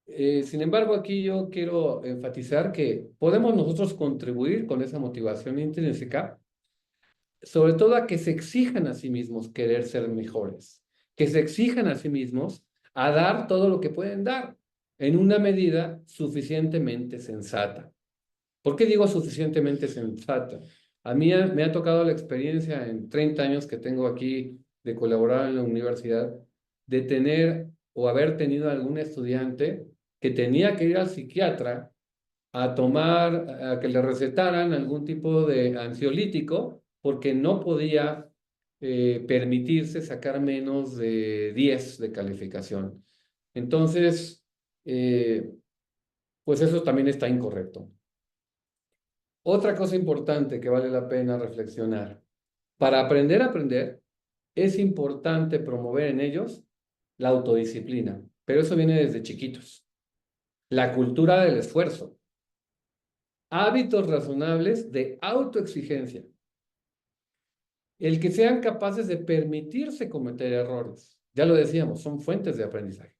Sin embargo, aquí yo quiero enfatizar que podemos nosotros contribuir con esa motivación intrínseca, sobre todo a que se exijan a sí mismos querer ser mejores, que se exijan a sí mismos a dar todo lo que pueden dar en una medida suficientemente sensata. ¿Por qué digo suficientemente sensata? A mí me ha tocado la experiencia en 30 años que tengo aquí de colaborar en la universidad, de tener o haber tenido algún estudiante que tenía que ir al psiquiatra a que le recetaran algún tipo de ansiolítico porque no podía permitirse sacar menos de 10 de calificación. Entonces, pues eso también está incorrecto. Otra cosa importante que vale la pena reflexionar. Para aprender a aprender, es importante promover en ellos la autodisciplina, pero eso viene desde chiquitos. La cultura del esfuerzo. Hábitos razonables de autoexigencia. El que sean capaces de permitirse cometer errores. Ya lo decíamos, son fuentes de aprendizaje.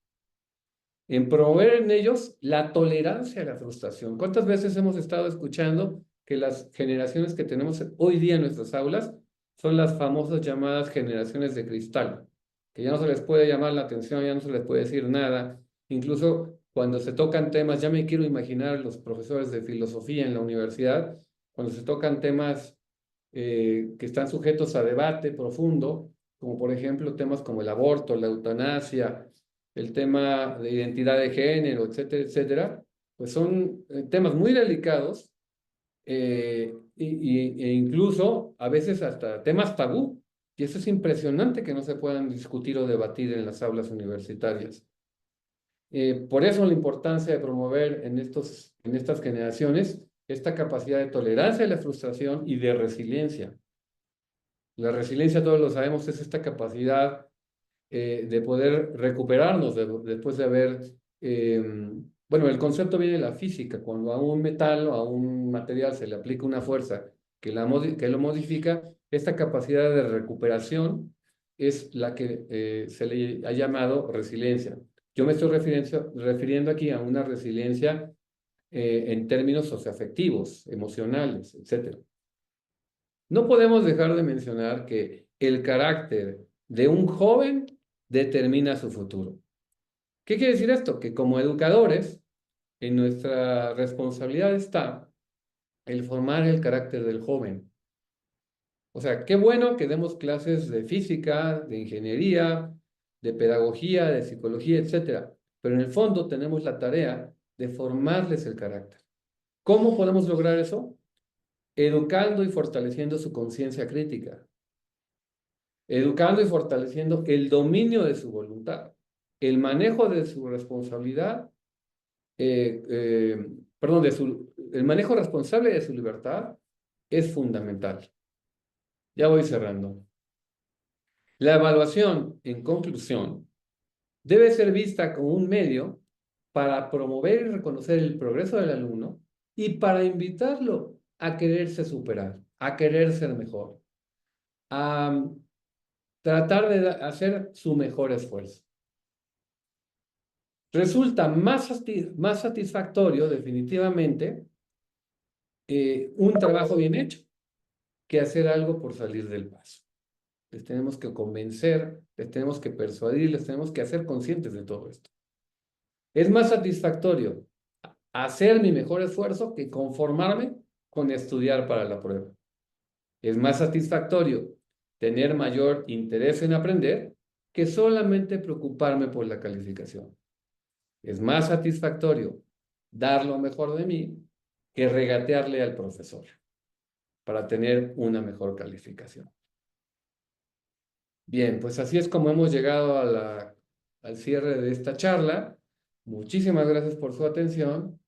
En promover en ellos la tolerancia a la frustración. ¿Cuántas veces hemos estado escuchando que las generaciones que tenemos hoy día en nuestras aulas son las famosas llamadas generaciones de cristal? Que ya no se les puede llamar la atención, ya no se les puede decir nada. Incluso cuando se tocan temas, ya me quiero imaginar los profesores de filosofía en la universidad, cuando se tocan temas que están sujetos a debate profundo, como por ejemplo temas como el aborto, la eutanasia, el tema de identidad de género, etcétera, etcétera, pues son temas muy delicados e incluso a veces hasta temas tabú. Y eso es impresionante que no se puedan discutir o debatir en las aulas universitarias. Por eso la importancia de promover en estas generaciones esta capacidad de tolerancia a la frustración y de resiliencia. La resiliencia, todos lo sabemos, es esta capacidad de poder recuperarnos después de haber Bueno, el concepto viene de la física. Cuando a un metal o a un material se le aplica una fuerza que lo modifica, esta capacidad de recuperación es la que se le ha llamado resiliencia. Yo me estoy refiriendo aquí a una resiliencia en términos socioafectivos, emocionales, etc. No podemos dejar de mencionar que el carácter de un joven determina su futuro. ¿Qué quiere decir esto? Que como educadores, en nuestra responsabilidad está el formar el carácter del joven. O sea, qué bueno que demos clases de física, de ingeniería, de pedagogía, de psicología, etc. Pero en el fondo tenemos la tarea de formarles el carácter. ¿Cómo podemos lograr eso? Educando y fortaleciendo su conciencia crítica, educando y fortaleciendo el dominio de su voluntad, el manejo de su responsabilidad, perdón, el manejo responsable de su libertad es fundamental. Ya voy cerrando. La evaluación, en conclusión, debe ser vista como un medio para promover y reconocer el progreso del alumno y para invitarlo a quererse superar, a querer ser mejor, a tratar de hacer su mejor esfuerzo. Resulta más satisfactorio, definitivamente, un trabajo bien hecho que hacer algo por salir del paso. Les tenemos que convencer, les tenemos que persuadir, les tenemos que hacer conscientes de todo esto. Es más satisfactorio hacer mi mejor esfuerzo que conformarme con estudiar para la prueba. Es más satisfactorio tener mayor interés en aprender que solamente preocuparme por la calificación. Es más satisfactorio dar lo mejor de mí que regatearle al profesor para tener una mejor calificación. Bien, pues así es como hemos llegado al cierre de esta charla. Muchísimas gracias por su atención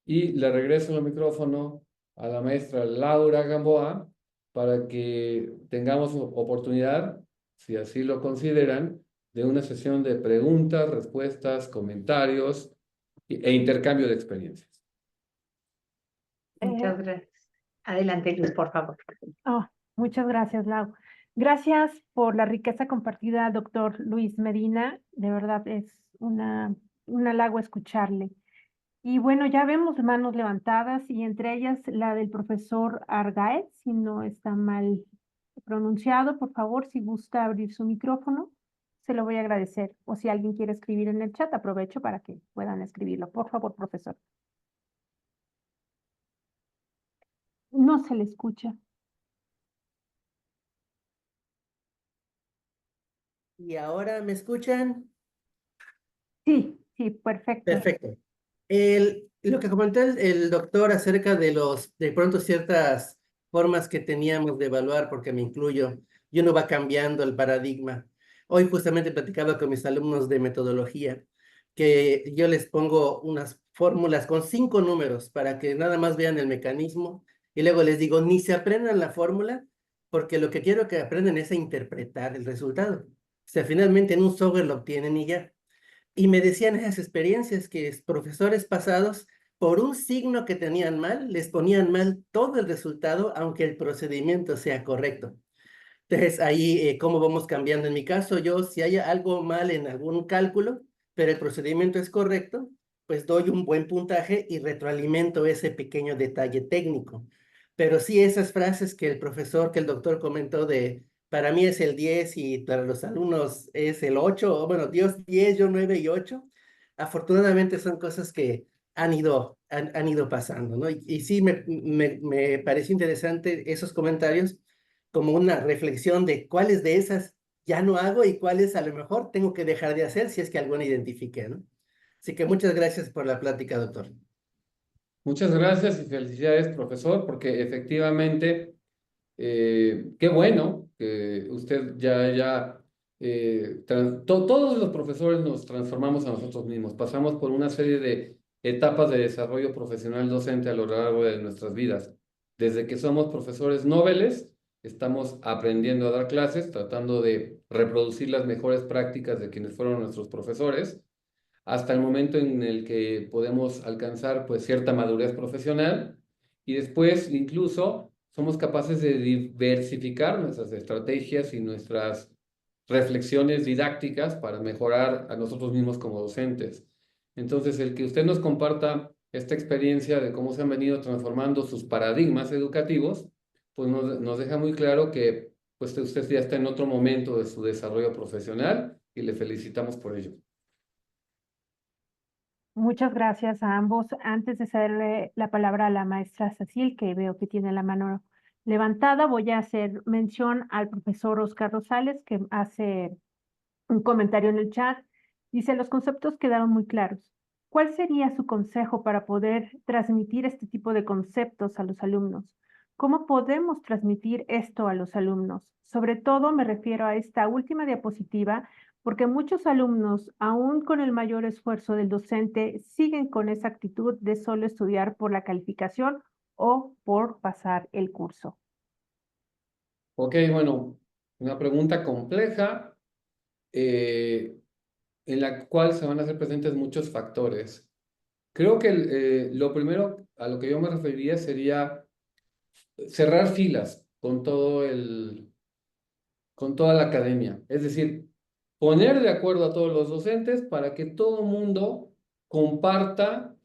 y le regreso el micrófono a la maestra Laura Gamboa para que tengamos oportunidad, si así lo consideran, de una sesión de preguntas, respuestas, comentarios e intercambio de experiencias. Muchas gracias. Adelante, Luz, por favor. Muchas gracias, Lau. Gracias por la riqueza compartida, doctor Luis Medina. De verdad es un halago escucharle. Y bueno, ya vemos manos levantadas y entre ellas la del profesor Argaez, si no está mal pronunciado. Por favor, si gusta abrir su micrófono, se lo voy a agradecer. O si alguien quiere escribir en el chat, aprovecho para que puedan escribirlo. Por favor, profesor. No se le escucha. ¿Y ahora me escuchan? Sí, perfecto. Perfecto. Lo que comentó el doctor acerca de pronto ciertas formas que teníamos de evaluar, porque me incluyo, y uno va cambiando el paradigma. Hoy justamente platicaba con mis alumnos de metodología, que yo les pongo unas fórmulas con 5 números para que nada más vean el mecanismo, y luego les digo, ni se aprendan la fórmula, porque lo que quiero que aprendan es a interpretar el resultado. O sea, finalmente en un software lo obtienen y ya. Y me decían esas experiencias que profesores pasados, por un signo que tenían mal, les ponían mal todo el resultado, aunque el procedimiento sea correcto. Entonces, ahí, ¿cómo vamos cambiando? En mi caso, yo, si hay algo mal en algún cálculo, pero el procedimiento es correcto, pues doy un buen puntaje y retroalimento ese pequeño detalle técnico. Pero sí, esas frases que el doctor comentó de para mí es el 10 y para los alumnos es el 8, o bueno, Dios 10, yo 9 y 8. Afortunadamente son cosas que han ido pasando, ¿no? Y sí, me pareció interesante esos comentarios como una reflexión de cuáles de esas ya no hago y cuáles a lo mejor tengo que dejar de hacer si es que alguna identifique, ¿no? Así que muchas gracias por la plática, doctor. Muchas gracias y felicidades, profesor, porque efectivamente, qué bueno que usted todos los profesores nos transformamos a nosotros mismos, pasamos por una serie de etapas de desarrollo profesional docente a lo largo de nuestras vidas. Desde que somos profesores noveles, estamos aprendiendo a dar clases, tratando de reproducir las mejores prácticas de quienes fueron nuestros profesores, hasta el momento en el que podemos alcanzar pues cierta madurez profesional y después incluso somos capaces de diversificar nuestras estrategias y nuestras reflexiones didácticas para mejorar a nosotros mismos como docentes. Entonces, el que usted nos comparta esta experiencia de cómo se han venido transformando sus paradigmas educativos, pues nos deja muy claro que pues usted ya está en otro momento de su desarrollo profesional y le felicitamos por ello. Muchas gracias a ambos. Antes de cederle la palabra a la maestra Cecil, que veo que tiene la mano levantada, voy a hacer mención al profesor Oscar Rosales, que hace un comentario en el chat. Dice, los conceptos quedaron muy claros. ¿Cuál sería su consejo para poder transmitir este tipo de conceptos a los alumnos? ¿Cómo podemos transmitir esto a los alumnos? Sobre todo me refiero a esta última diapositiva, porque muchos alumnos, aún con el mayor esfuerzo del docente, siguen con esa actitud de solo estudiar por la calificación o por pasar el curso. Ok, bueno, una pregunta compleja en la cual se van a hacer presentes muchos factores. Creo que lo primero a lo que yo me referiría sería cerrar filas con con toda la academia. Es decir, poner de acuerdo a todos los docentes para que todo mundo comparta,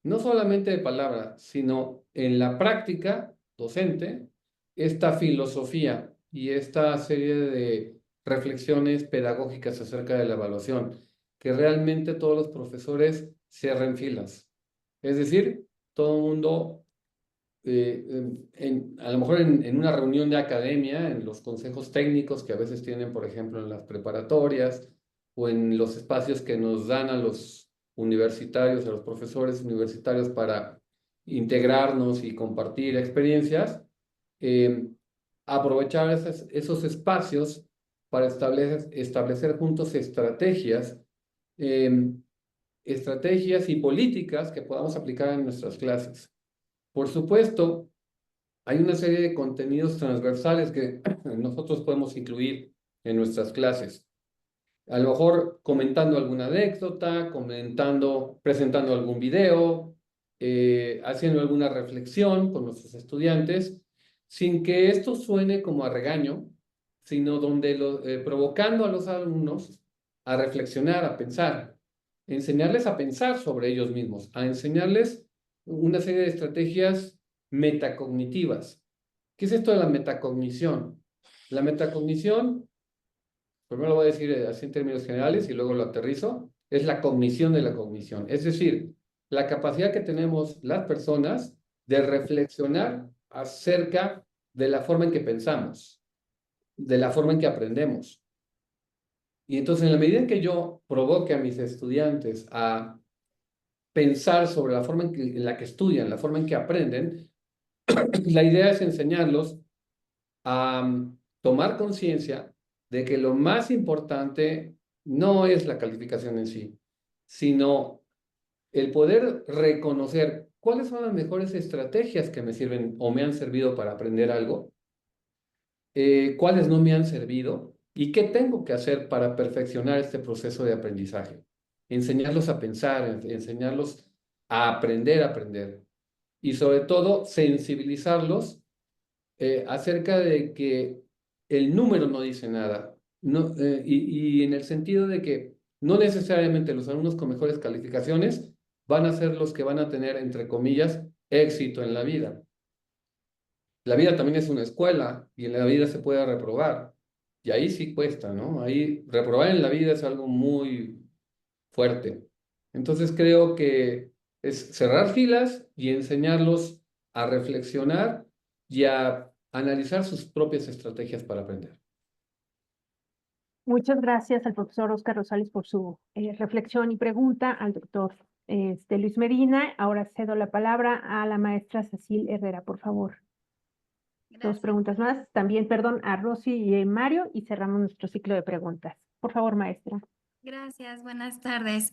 no solamente de palabra, sino en la práctica docente, esta filosofía y esta serie de reflexiones pedagógicas acerca de la evaluación, que realmente todos los profesores cierren filas. Es decir, todo el mundo a lo mejor en una reunión de academia, en los consejos técnicos que a veces tienen, por ejemplo, en las preparatorias o en los espacios que nos dan a los universitarios, a los profesores universitarios para integrarnos y compartir experiencias, eh, aprovechar esos espacios para establecer juntos estrategias y políticas que podamos aplicar en nuestras clases. Por supuesto, hay una serie de contenidos transversales que nosotros podemos incluir en nuestras clases. A lo mejor comentando alguna anécdota, presentando algún video, haciendo alguna reflexión con nuestros estudiantes, sin que esto suene como a regaño, sino provocando a los alumnos a reflexionar, a pensar, enseñarles a pensar sobre ellos mismos, a enseñarles una serie de estrategias metacognitivas. ¿Qué es esto de la metacognición? La metacognición, primero lo voy a decir así en términos generales y luego lo aterrizo, es la cognición de la cognición. Es decir, la capacidad que tenemos las personas de reflexionar acerca de la forma en que pensamos, de la forma en que aprendemos. Y entonces, en la medida en que yo provoque a mis estudiantes a pensar sobre la forma en la que estudian, la forma en que aprenden, la idea es enseñarlos a tomar conciencia de que lo más importante no es la calificación en sí, sino el poder reconocer cuáles son las mejores estrategias que me sirven o me han servido para aprender algo, cuáles no me han servido y qué tengo que hacer para perfeccionar este proceso de aprendizaje. Enseñarlos a pensar, enseñarlos a aprender y sobre todo sensibilizarlos acerca de que el número no dice nada y en el sentido de que no necesariamente los alumnos con mejores calificaciones van a ser los que van a tener, entre comillas, éxito en la vida. La vida también es una escuela y en la vida se puede reprobar. Y ahí sí cuesta, ¿no? Ahí reprobar en la vida es algo muy fuerte. Entonces creo que es cerrar filas y enseñarlos a reflexionar y a analizar sus propias estrategias para aprender. Muchas gracias al profesor Oscar Rosales por su reflexión y pregunta, al doctor Luis Medina. Ahora cedo la palabra a la maestra Cecil Herrera, por favor. Dos preguntas más. También, perdón, a Rosy y Mario y cerramos nuestro ciclo de preguntas. Por favor, maestra. Gracias, buenas tardes.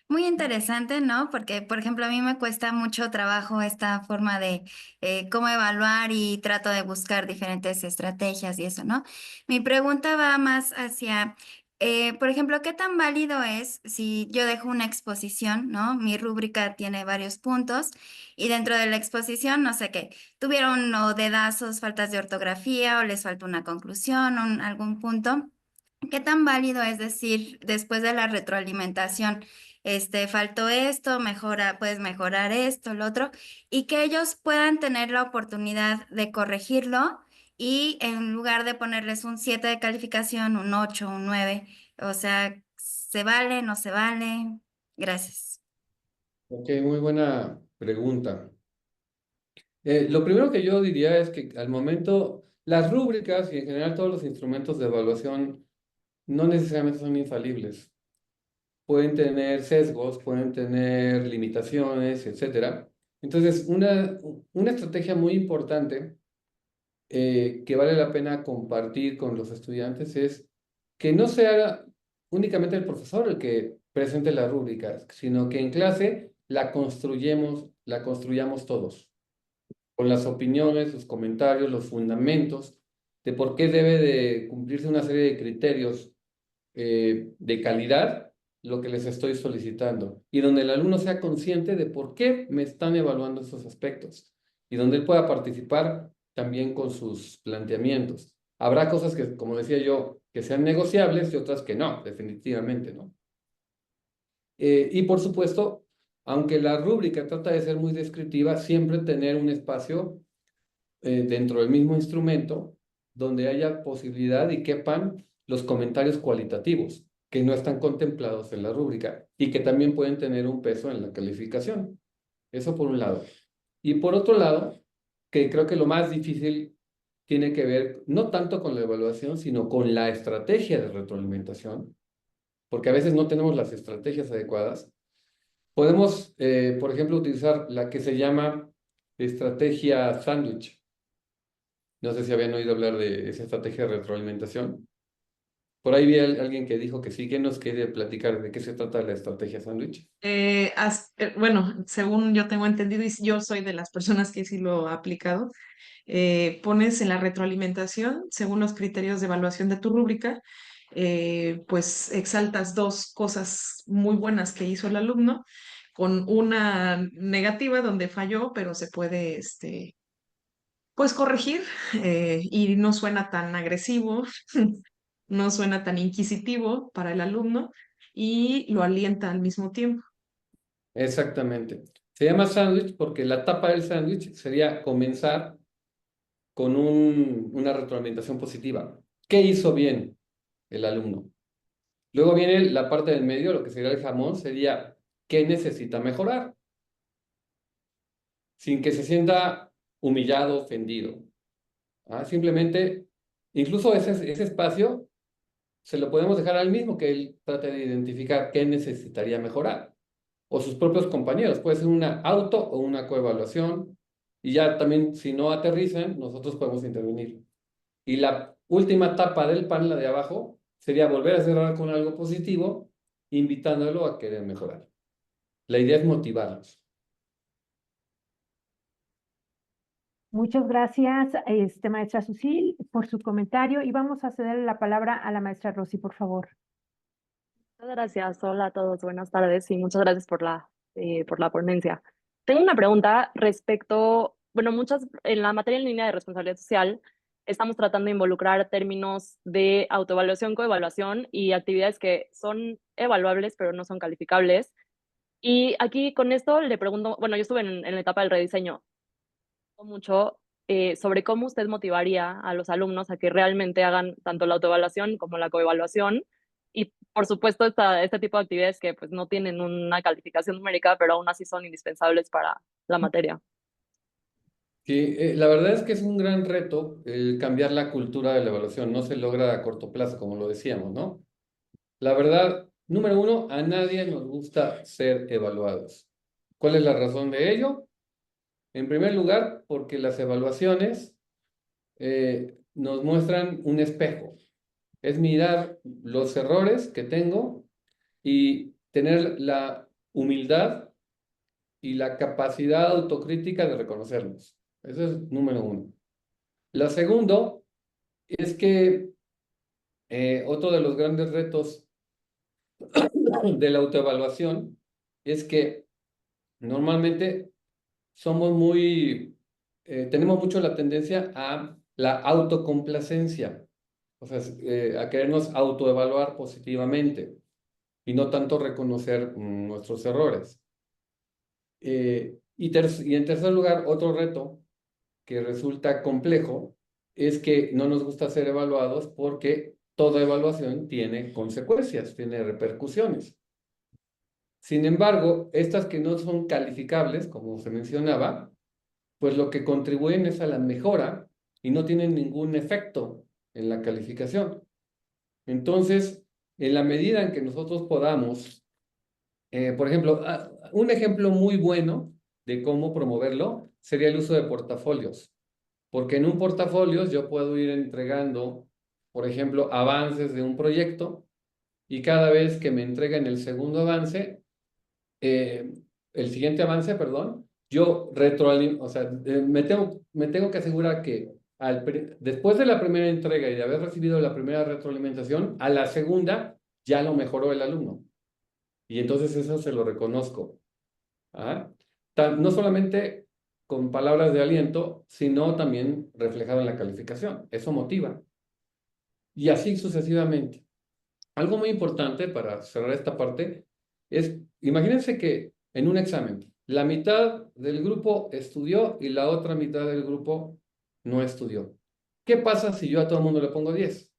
Muy interesante, ¿no? Porque, por ejemplo, a mí me cuesta mucho trabajo esta forma de cómo evaluar y trato de buscar diferentes estrategias y eso, ¿no? Mi pregunta va más hacia Por ejemplo, ¿qué tan válido es si yo dejo una exposición, ¿no? Mi rúbrica tiene varios puntos y dentro de la exposición, no sé qué, tuvieron o dedazos, faltas de ortografía o les falta una conclusión, algún punto. ¿Qué tan válido es decir, después de la retroalimentación, faltó esto, mejora, puedes mejorar esto, lo otro, y que ellos puedan tener la oportunidad de corregirlo y en lugar de ponerles un 7 de calificación, un 8, un 9, o sea, ¿se vale, no se vale? Gracias. Ok, muy buena pregunta. Lo primero que yo diría es que al momento, las rúbricas y en general todos los instrumentos de evaluación no necesariamente son infalibles. Pueden tener sesgos, pueden tener limitaciones, etcétera. Entonces, una estrategia muy importante que vale la pena compartir con los estudiantes es que no sea únicamente el profesor el que presente las rúbricas, sino que en clase la construyamos todos, con las opiniones, los comentarios, los fundamentos de por qué debe de cumplirse una serie de criterios de calidad lo que les estoy solicitando y donde el alumno sea consciente de por qué me están evaluando esos aspectos y donde él pueda participar también con sus planteamientos. Habrá cosas que, como decía yo, que sean negociables y otras que no, definitivamente no. Y por supuesto, aunque la rúbrica trata de ser muy descriptiva, siempre tener un espacio dentro del mismo instrumento donde haya posibilidad y quepan los comentarios cualitativos que no están contemplados en la rúbrica y que también pueden tener un peso en la calificación. Eso por un lado. Y por otro lado, que creo que lo más difícil tiene que ver no tanto con la evaluación, sino con la estrategia de retroalimentación, porque a veces no tenemos las estrategias adecuadas. Podemos, por ejemplo, utilizar la que se llama estrategia sándwich. No sé si habían oído hablar de esa estrategia de retroalimentación. Por ahí vi a alguien que dijo que sí, que nos quiere platicar de qué se trata la estrategia sándwich. Bueno, según yo tengo entendido, y yo soy de las personas que sí lo ha aplicado, pones en la retroalimentación, según los criterios de evaluación de tu rúbrica, pues exaltas dos cosas muy buenas que hizo el alumno, con una negativa donde falló, pero se puede, pues corregir, y no suena tan agresivo, no suena tan inquisitivo para el alumno y lo alienta al mismo tiempo. Exactamente. Se llama sándwich porque la tapa del sándwich sería comenzar con una retroalimentación positiva. ¿Qué hizo bien el alumno? Luego viene la parte del medio, lo que sería el jamón, sería ¿qué necesita mejorar? Sin que se sienta humillado, ofendido. Simplemente, incluso ese espacio se lo podemos dejar al mismo que él trate de identificar qué necesitaría mejorar. O sus propios compañeros. Puede ser una auto o una coevaluación. Y ya también, si no aterrizan, nosotros podemos intervenir. Y la última tapa del pan, la de abajo, sería volver a cerrar con algo positivo, invitándolo a querer mejorar. La idea es motivarlos. Muchas gracias, maestra Susil, por su comentario y vamos a ceder la palabra a la maestra Rosy, por favor. Muchas gracias. Hola a todos. Buenas tardes y muchas gracias por la ponencia. Tengo una pregunta respecto, bueno, en la materia en línea de responsabilidad social estamos tratando de involucrar términos de autoevaluación, coevaluación y actividades que son evaluables pero no son calificables. Y aquí con esto le pregunto, bueno, yo estuve en la etapa del rediseño mucho sobre cómo usted motivaría a los alumnos a que realmente hagan tanto la autoevaluación como la coevaluación y por supuesto este tipo de actividades que pues no tienen una calificación numérica, pero aún así son indispensables para la materia. Sí, la verdad es que es un gran reto el cambiar la cultura de la evaluación. No se logra a corto plazo, como lo decíamos, ¿no? La verdad, número uno, a nadie nos gusta ser evaluados. ¿Cuál es la razón de ello? En primer lugar, porque las evaluaciones nos muestran un espejo. Es mirar los errores que tengo y tener la humildad y la capacidad autocrítica de reconocerlos. Eso es número uno. La segundo es que Otro de los grandes retos de la autoevaluación es que normalmente tenemos mucho la tendencia a la autocomplacencia, o sea, a querernos autoevaluar positivamente y no tanto reconocer nuestros errores. Y en tercer lugar, otro reto que resulta complejo es que no nos gusta ser evaluados porque toda evaluación tiene consecuencias, tiene repercusiones. Sin embargo, estas que no son calificables, como se mencionaba, pues lo que contribuyen es a la mejora y no tienen ningún efecto en la calificación. Entonces, en la medida en que nosotros podamos, por ejemplo, un ejemplo muy bueno de cómo promoverlo sería el uso de portafolios. Porque en un portafolio yo puedo ir entregando, por ejemplo, avances de un proyecto y cada vez que me entreguen el segundo avance, el siguiente avance, perdón, yo o sea, me tengo que asegurar que después de la primera entrega y de haber recibido la primera retroalimentación, a la segunda ya lo mejoró el alumno. Y entonces eso se lo reconozco. ¿Ah? No solamente con palabras de aliento, sino también reflejado en la calificación. Eso motiva. Y así sucesivamente. Algo muy importante para cerrar esta parte es, imagínense que en un examen, la mitad del grupo estudió y la otra mitad del grupo no estudió. ¿Qué pasa si yo a todo el mundo le pongo 10?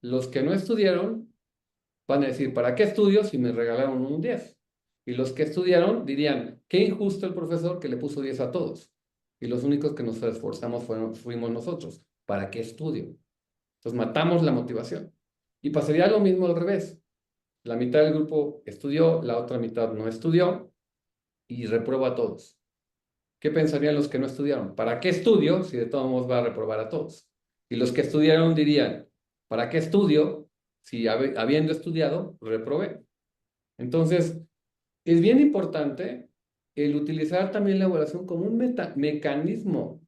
Los que no estudiaron van a decir, ¿para qué estudio si me regalaron un 10? Y los que estudiaron dirían, qué injusto el profesor que le puso 10 a todos. Y los únicos que nos esforzamos fuimos nosotros. ¿Para qué estudio? Entonces matamos la motivación. Y pasaría lo mismo al revés. La mitad del grupo estudió, la otra mitad no estudió y reprueba a todos. ¿Qué pensarían los que no estudiaron? ¿Para qué estudio si de todos modos va a reprobar a todos? Y los que estudiaron dirían, ¿para qué estudio si habiendo estudiado reprobé? Entonces, es bien importante el utilizar también la evaluación como un mecanismo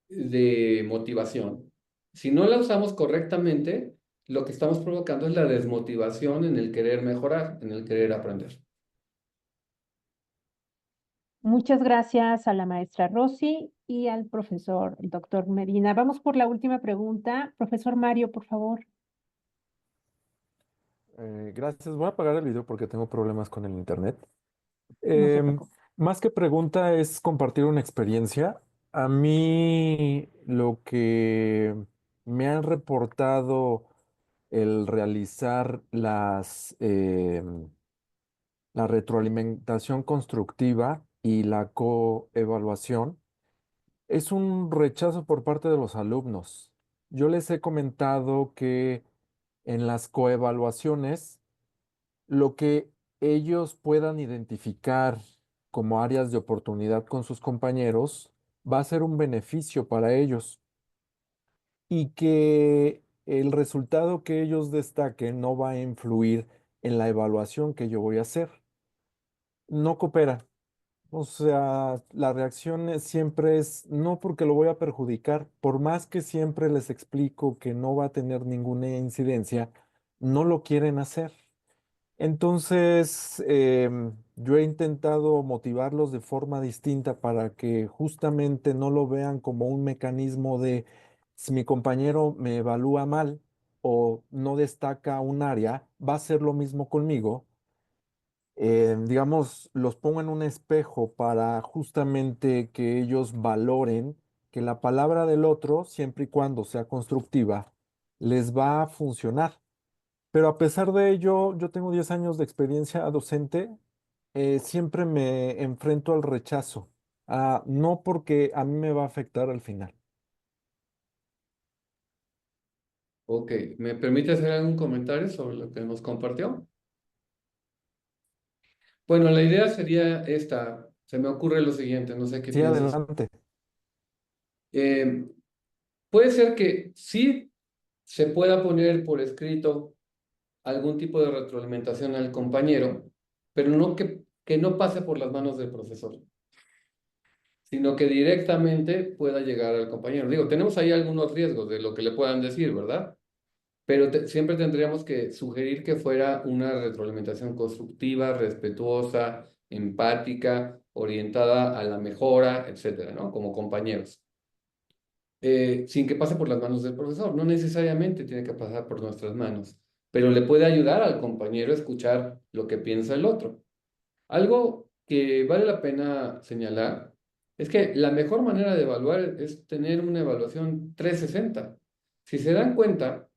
de motivación. Si no la usamos correctamente, lo que estamos provocando es la desmotivación en el querer mejorar, en el querer aprender. Muchas gracias a la maestra Rosy y al profesor, el doctor Medina. Vamos por la última pregunta. Profesor Mario, por favor. Gracias. Voy a apagar el video porque tengo problemas con el internet. No se preocupe. Más que pregunta es compartir una experiencia. A mí lo que me han reportado el realizar la retroalimentación constructiva y la coevaluación es un rechazo por parte de los alumnos. Yo les he comentado que en las coevaluaciones lo que ellos puedan identificar como áreas de oportunidad con sus compañeros va a ser un beneficio para ellos y que el resultado que ellos destaquen no va a influir en la evaluación que yo voy a hacer. No coopera. O sea, la reacción siempre es no porque lo voy a perjudicar, por más que siempre les explico que no va a tener ninguna incidencia, no lo quieren hacer. Entonces, yo he intentado motivarlos de forma distinta para que justamente no lo vean como un mecanismo de si mi compañero me evalúa mal o no destaca un área, va a ser lo mismo conmigo. Digamos, los pongo en un espejo para justamente que ellos valoren que la palabra del otro, siempre y cuando sea constructiva, les va a funcionar. Pero a pesar de ello, yo tengo 10 años de experiencia docente, siempre me enfrento al rechazo, no porque a mí me va a afectar al final. Ok, ¿me permite hacer algún comentario sobre lo que nos compartió? Bueno, la idea sería esta. Se me ocurre lo siguiente, no sé qué Sí, piensas. adelante. Puede ser que sí se pueda poner por escrito algún tipo de retroalimentación al compañero, pero no que no pase por las manos del profesor, sino que directamente pueda llegar al compañero. Digo, tenemos ahí algunos riesgos de lo que le puedan decir, ¿verdad? pero siempre tendríamos que sugerir que fuera una retroalimentación constructiva, respetuosa, empática, orientada a la mejora, etcétera, ¿no? Como compañeros. Sin que pase por las manos del profesor. No necesariamente tiene que pasar por nuestras manos, pero le puede ayudar al compañero a escuchar lo que piensa el otro. Algo que vale la pena señalar es que la mejor manera de evaluar es tener una evaluación 360. Si se dan cuenta,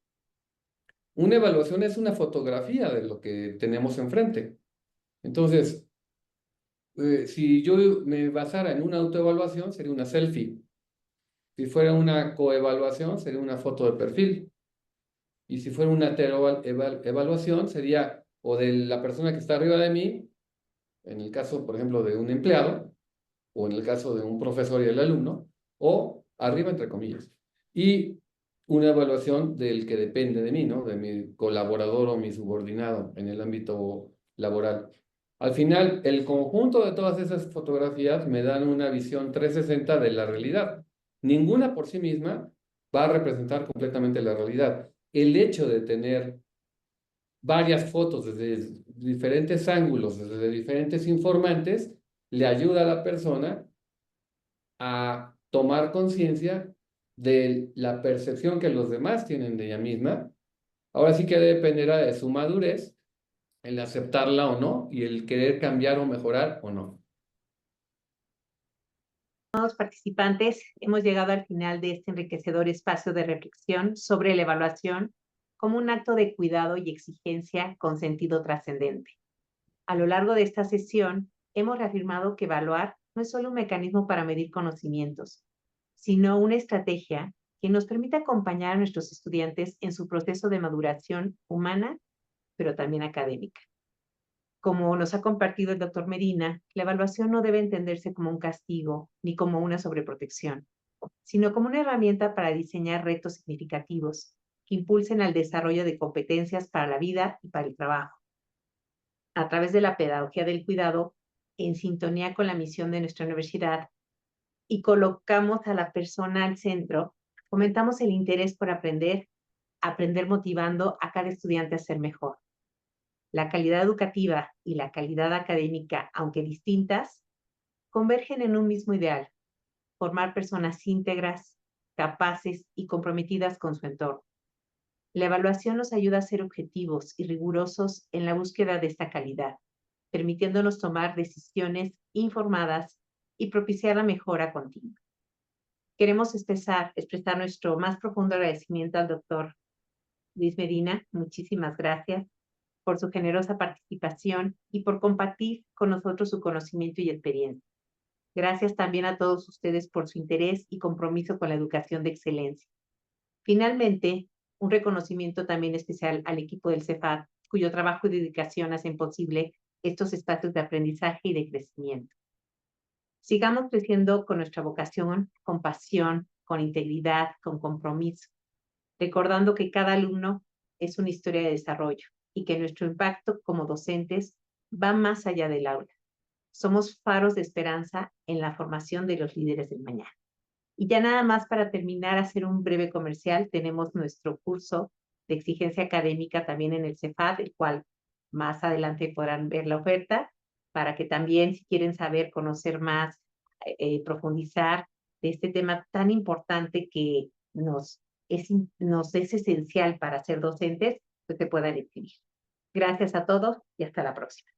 una evaluación es una fotografía de lo que tenemos enfrente. Entonces, si yo me basara en una autoevaluación, sería una selfie. Si fuera una coevaluación, sería una foto de perfil. Y si fuera una evaluación, sería o de la persona que está arriba de mí, en el caso, por ejemplo, de un empleado, o en el caso de un profesor y el alumno, o arriba, entre comillas. Y una evaluación del que depende de mí, ¿no? De mi colaborador o mi subordinado en el ámbito laboral. Al final, el conjunto de todas esas fotografías me dan una visión 360 de la realidad. Ninguna por sí misma va a representar completamente la realidad. El hecho de tener varias fotos desde diferentes ángulos, desde diferentes informantes, le ayuda a la persona a tomar conciencia de la percepción que los demás tienen de ella misma. Ahora sí que dependerá de su madurez, el aceptarla o no, y el querer cambiar o mejorar o no. Participantes, hemos llegado al final de este enriquecedor espacio de reflexión sobre la evaluación como un acto de cuidado y exigencia con sentido trascendente. A lo largo de esta sesión, hemos reafirmado que evaluar no es solo un mecanismo para medir conocimientos, sino una estrategia que nos permite acompañar a nuestros estudiantes en su proceso de maduración humana, pero también académica. Como nos ha compartido el doctor Medina, la evaluación no debe entenderse como un castigo ni como una sobreprotección, sino como una herramienta para diseñar retos significativos que impulsen al desarrollo de competencias para la vida y para el trabajo. A través de la pedagogía del cuidado, en sintonía con la misión de nuestra universidad, y colocamos a la persona al centro, fomentamos el interés por aprender motivando a cada estudiante a ser mejor. La calidad educativa y la calidad académica, aunque distintas, convergen en un mismo ideal: formar personas íntegras, capaces y comprometidas con su entorno. La evaluación nos ayuda a ser objetivos y rigurosos en la búsqueda de esta calidad, permitiéndonos tomar decisiones informadas y propiciar la mejora continua. Queremos expresar nuestro más profundo agradecimiento al doctor Luis Medina. Muchísimas gracias por su generosa participación y por compartir con nosotros su conocimiento y experiencia. Gracias también a todos ustedes por su interés y compromiso con la educación de excelencia. Finalmente, un reconocimiento también especial al equipo del CEFAD, cuyo trabajo y dedicación hacen posible estos espacios de aprendizaje y de crecimiento. Sigamos creciendo con nuestra vocación, con pasión, con integridad, con compromiso, recordando que cada alumno es una historia de desarrollo y que nuestro impacto como docentes va más allá del aula. Somos faros de esperanza en la formación de los líderes del mañana. Y ya nada más para terminar, hacer un breve comercial, tenemos nuestro curso de exigencia académica también en el CEFAD, el cual más adelante podrán ver la oferta, para que también, si quieren saber, conocer más, profundizar de este tema tan importante que nos es esencial para ser docentes, pues se puedan inscribir. Gracias a todos y hasta la próxima.